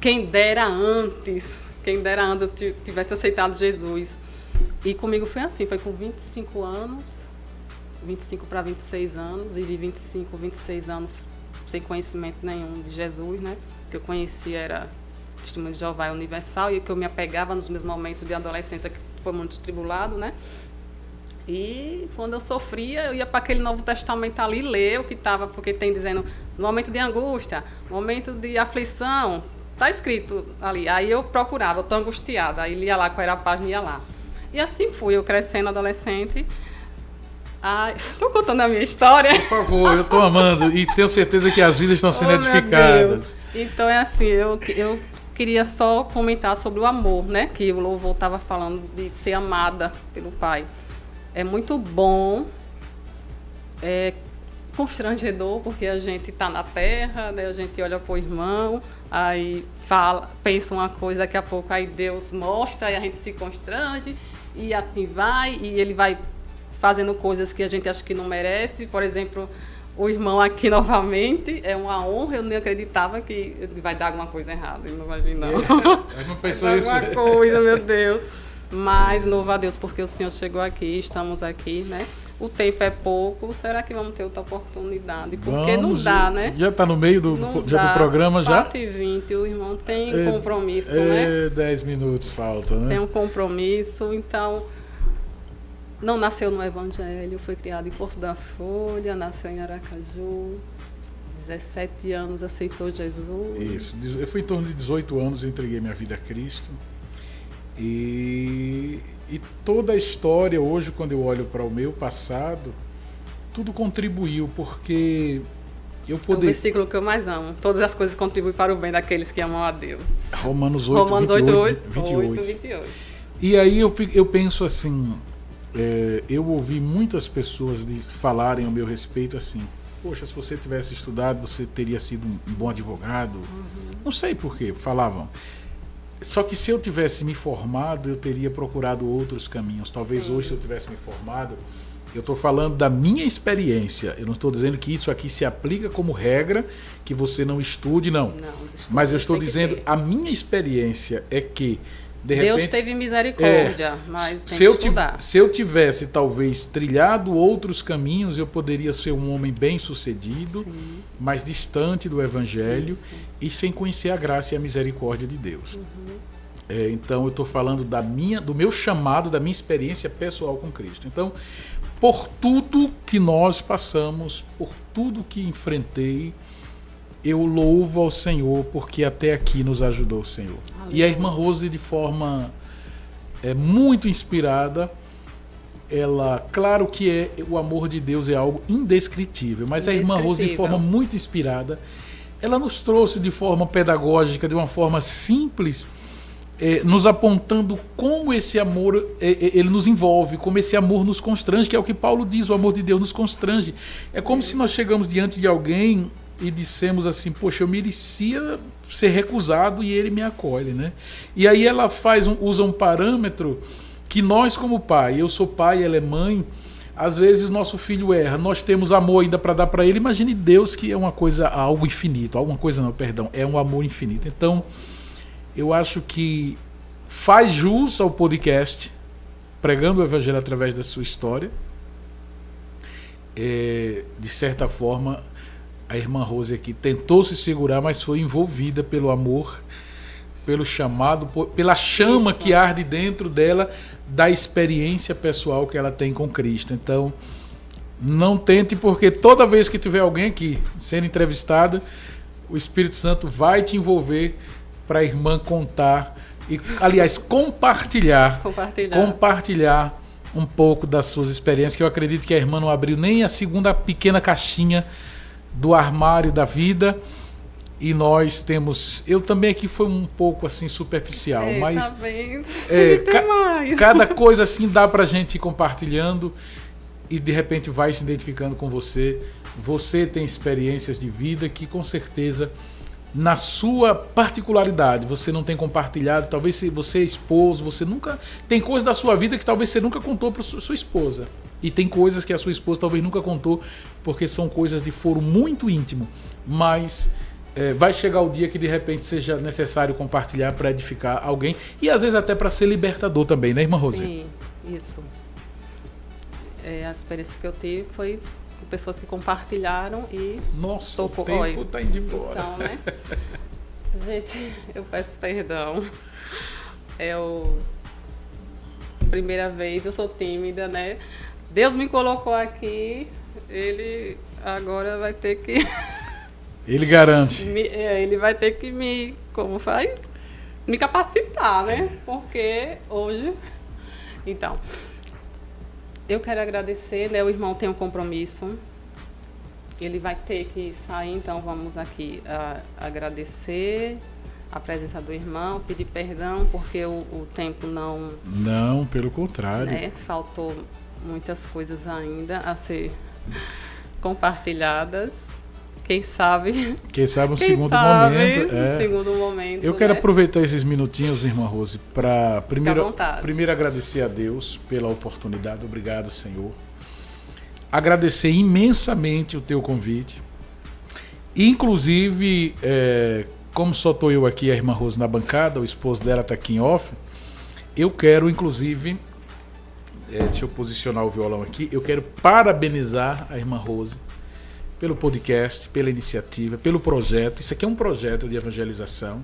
quem dera antes eu tivesse aceitado Jesus. E comigo foi assim, foi com 25 anos, 25 para 26 anos, e vi 25, 26 anos sem conhecimento nenhum de Jesus, né? O que eu conhecia era Testemunho de Jeová e Universal, e o que eu me apegava nos meus momentos de adolescência, que foi muito tribulado, né? E quando eu sofria, eu ia para aquele Novo Testamento ali ler o que estava, porque tem dizendo, no momento de angústia, momento de aflição, está escrito ali. Aí eu procurava, eu estou angustiada, aí lia lá qual era a página e ia lá. E assim fui, eu crescendo adolescente. Estou contando a minha história. Por favor, eu estou amando e tenho certeza que as vidas estão sendo edificadas. Então é assim, eu queria só comentar sobre o amor, né? Que o louvor estava falando de ser amada pelo Pai. É muito bom, é constrangedor, porque a gente está na terra, né? A gente olha para o irmão, aí pensa uma coisa, daqui a pouco aí Deus mostra e a gente se constrange, e assim vai, e ele vai fazendo coisas que a gente acha que não merece. Por exemplo, o irmão aqui novamente, é uma honra, eu nem acreditava que ele vai dar alguma coisa errada, ele não vai vir não. Eu não pensou isso. Alguma coisa, meu Deus. Mas louva a Deus porque o Senhor chegou aqui, estamos aqui, né? O tempo é pouco, será que vamos ter outra oportunidade? Porque não dá, né? Já está no meio do programa já? 4h20, o irmão tem compromisso, né? 10 minutos falta, né? Tem um compromisso, então não nasceu no Evangelho, foi criado em Poço da Folha, nasceu em Aracaju, 17 anos aceitou Jesus. Isso, eu fui em torno de 18 anos, eu entreguei minha vida a Cristo. E toda a história, hoje, quando eu olho para o meu passado, tudo contribuiu, porque eu poder... É o versículo que eu mais amo. Todas as coisas contribuem para o bem daqueles que amam a Deus. Romanos 8, 28. E aí eu penso assim, eu ouvi muitas pessoas falarem ao meu respeito assim: poxa, se você tivesse estudado, você teria sido um bom advogado. Não sei por quê, falavam. Só que se eu tivesse me formado, eu teria procurado outros caminhos. Talvez hoje, se eu tivesse me formado, eu estou falando da minha experiência. Eu não estou dizendo que isso aqui se aplica como regra, que você não estude, não. Mas eu estou dizendo, a minha experiência é que, de repente, Deus teve misericórdia, mas tem se que estudar. Se eu tivesse, talvez, trilhado outros caminhos, eu poderia ser um homem bem-sucedido, mais distante do Evangelho e sem conhecer a graça e a misericórdia de Deus. Então, eu estou falando do meu chamado, da minha experiência pessoal com Cristo. Então, por tudo que nós passamos, por tudo que enfrentei, eu louvo ao Senhor, porque até aqui nos ajudou o Senhor. E a irmã Rose, de forma muito inspirada, ela, claro que o amor de Deus é algo indescritível, mas a irmã Rose, de forma muito inspirada, ela nos trouxe de forma pedagógica, de uma forma simples, nos apontando como esse amor ele nos envolve, como esse amor nos constrange, que é o que Paulo diz, o amor de Deus nos constrange. É como se nós chegamos diante de alguém e dissemos assim: poxa, eu merecia ser recusado e ele me acolhe, né? E aí ela usa um parâmetro que nós, como pai, eu sou pai, ela é mãe, às vezes nosso filho erra, nós temos amor ainda para dar para ele. Imagine Deus, que é uma coisa, algo infinito, é um amor infinito. Então, eu acho que faz jus ao podcast, pregando o Evangelho através da sua história. De certa forma, a irmã Rose aqui tentou se segurar, mas foi envolvida pelo amor, pelo chamado, pela chama que arde dentro dela, da experiência pessoal que ela tem com Cristo. Então, não tente, porque toda vez que tiver alguém aqui sendo entrevistado, o Espírito Santo vai te envolver para a irmã contar e, aliás, compartilhar um pouco das suas experiências, que eu acredito que a irmã não abriu nem a segunda pequena caixinha do armário da vida, e nós temos, eu também aqui foi um pouco assim superficial, mas tá vendo? Tem mais. Cada coisa assim dá pra gente ir compartilhando e de repente vai se identificando com você. Você tem experiências de vida que com certeza, na sua particularidade, você não tem compartilhado. Talvez se você é esposo, você nunca tem coisas da sua vida que talvez você nunca contou para sua esposa, e tem coisas que a sua esposa talvez nunca contou, porque são coisas de foro muito íntimo, mas vai chegar o dia que de repente seja necessário compartilhar para edificar alguém, e às vezes até para ser libertador também, né, irmã Rose? Sim, isso. As experiências que eu tive foi com pessoas que compartilharam e... Nossa, o tempo está indo embora. Então, né? Gente, eu peço perdão. Primeira vez, eu sou tímida, né? Deus me colocou aqui, ele agora vai ter que... Ele garante. Ele vai ter que me capacitar, né? Porque hoje... Então, eu quero agradecer, né? O irmão tem um compromisso. Ele vai ter que sair, então vamos aqui agradecer a presença do irmão, pedir perdão, porque o tempo não... Não, pelo contrário. Né? Faltou muitas coisas ainda a ser compartilhadas. Quem sabe um segundo momento. Eu quero aproveitar esses minutinhos, irmã Rose, para primeiro agradecer a Deus pela oportunidade. Obrigado, Senhor. Agradecer imensamente o teu convite. Inclusive, como só estou eu aqui, a irmã Rose na bancada, o esposo dela está aqui em off, eu quero, inclusive, deixa eu posicionar o violão aqui, eu quero parabenizar a irmã Rose pelo podcast, pela iniciativa, pelo projeto. Isso aqui é um projeto de evangelização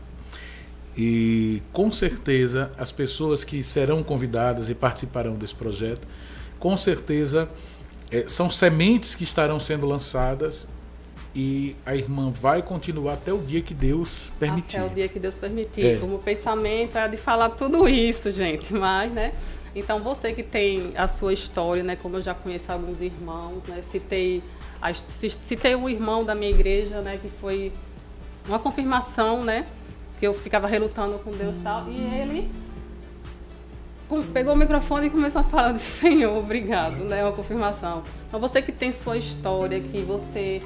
e, com certeza, as pessoas que serão convidadas e participarão desse projeto, com certeza, são sementes que estarão sendo lançadas e a irmã vai continuar até o dia que Deus permitir. Até o dia que Deus permitir. Como pensamento é de falar tudo isso, gente, mas, né? Então, você que tem a sua história, né? Como eu já conheço alguns irmãos, né? Citei um irmão da minha igreja, né, que foi uma confirmação, né, que eu ficava relutando com Deus e tal, e ele pegou o microfone e começou a falar do Senhor, obrigado, né? Uma confirmação. Então você que tem sua história, que você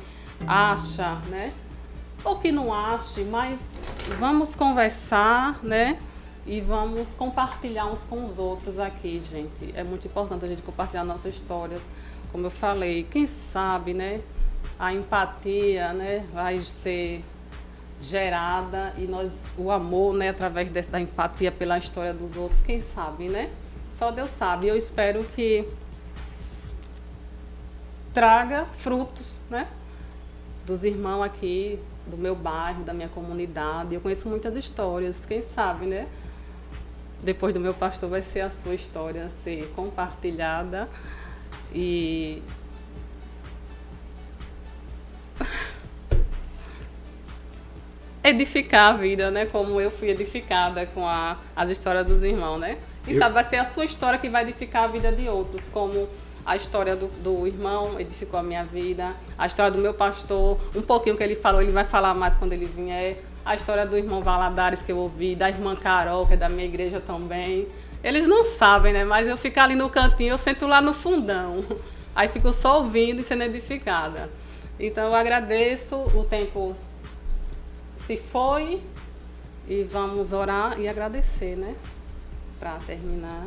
acha, né? Ou que não ache, mas vamos conversar, né? E vamos compartilhar uns com os outros aqui, gente. É muito importante a gente compartilhar a nossa história. Como eu falei, quem sabe, né? A empatia, né? Vai ser gerada e o amor, né? Através da empatia pela história dos outros, quem sabe, né? Só Deus sabe. Eu espero que traga frutos, né? Dos irmãos aqui, do meu bairro, da minha comunidade. Eu conheço muitas histórias, quem sabe, né? Depois do meu pastor vai ser a sua história a ser compartilhada e edificar a vida, né? Como eu fui edificada com as histórias dos irmãos, né? Quem sabe vai ser a sua história que vai edificar a vida de outros, como a história do irmão edificou a minha vida, a história do meu pastor, um pouquinho que ele falou, ele vai falar mais quando ele vier, a história do irmão Valadares que eu ouvi, da irmã Carol, que é da minha igreja também. Eles não sabem, né? Mas eu fico ali no cantinho, eu sento lá no fundão. Aí fico só ouvindo e sendo edificada. Então eu agradeço, o tempo se foi e vamos orar e agradecer, né? Para terminar.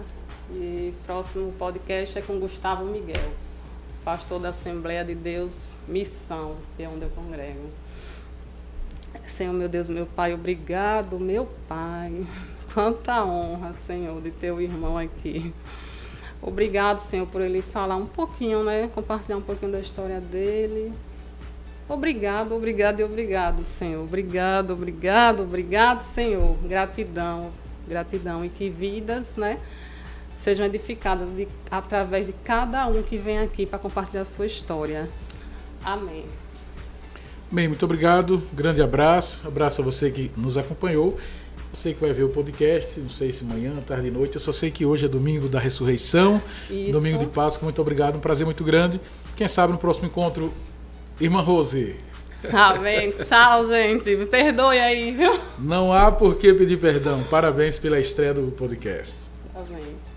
E próximo podcast é com Gustavo Miguel, pastor da Assembleia de Deus Missão, que é onde eu congrego. Senhor, meu Deus, meu Pai, obrigado, meu Pai. Quanta honra, Senhor, de ter o irmão aqui. Obrigado, Senhor, por ele falar um pouquinho, né? Compartilhar um pouquinho da história dele. Obrigado, obrigado e obrigado, Senhor. Obrigado, obrigado, obrigado, Senhor. Gratidão, gratidão. E que vidas, né? Sejam edificadas através de cada um que vem aqui para compartilhar a sua história. Amém. Bem, muito obrigado, grande abraço a você que nos acompanhou, você que vai ver o podcast, não sei se manhã, tarde e noite, eu só sei que hoje é domingo da ressurreição, Isso. Domingo de Páscoa, muito obrigado, um prazer muito grande, quem sabe no próximo encontro, irmã Rose. Amém, tchau gente, me perdoe aí, viu? Não há por que pedir perdão, parabéns pela estreia do podcast. Amém.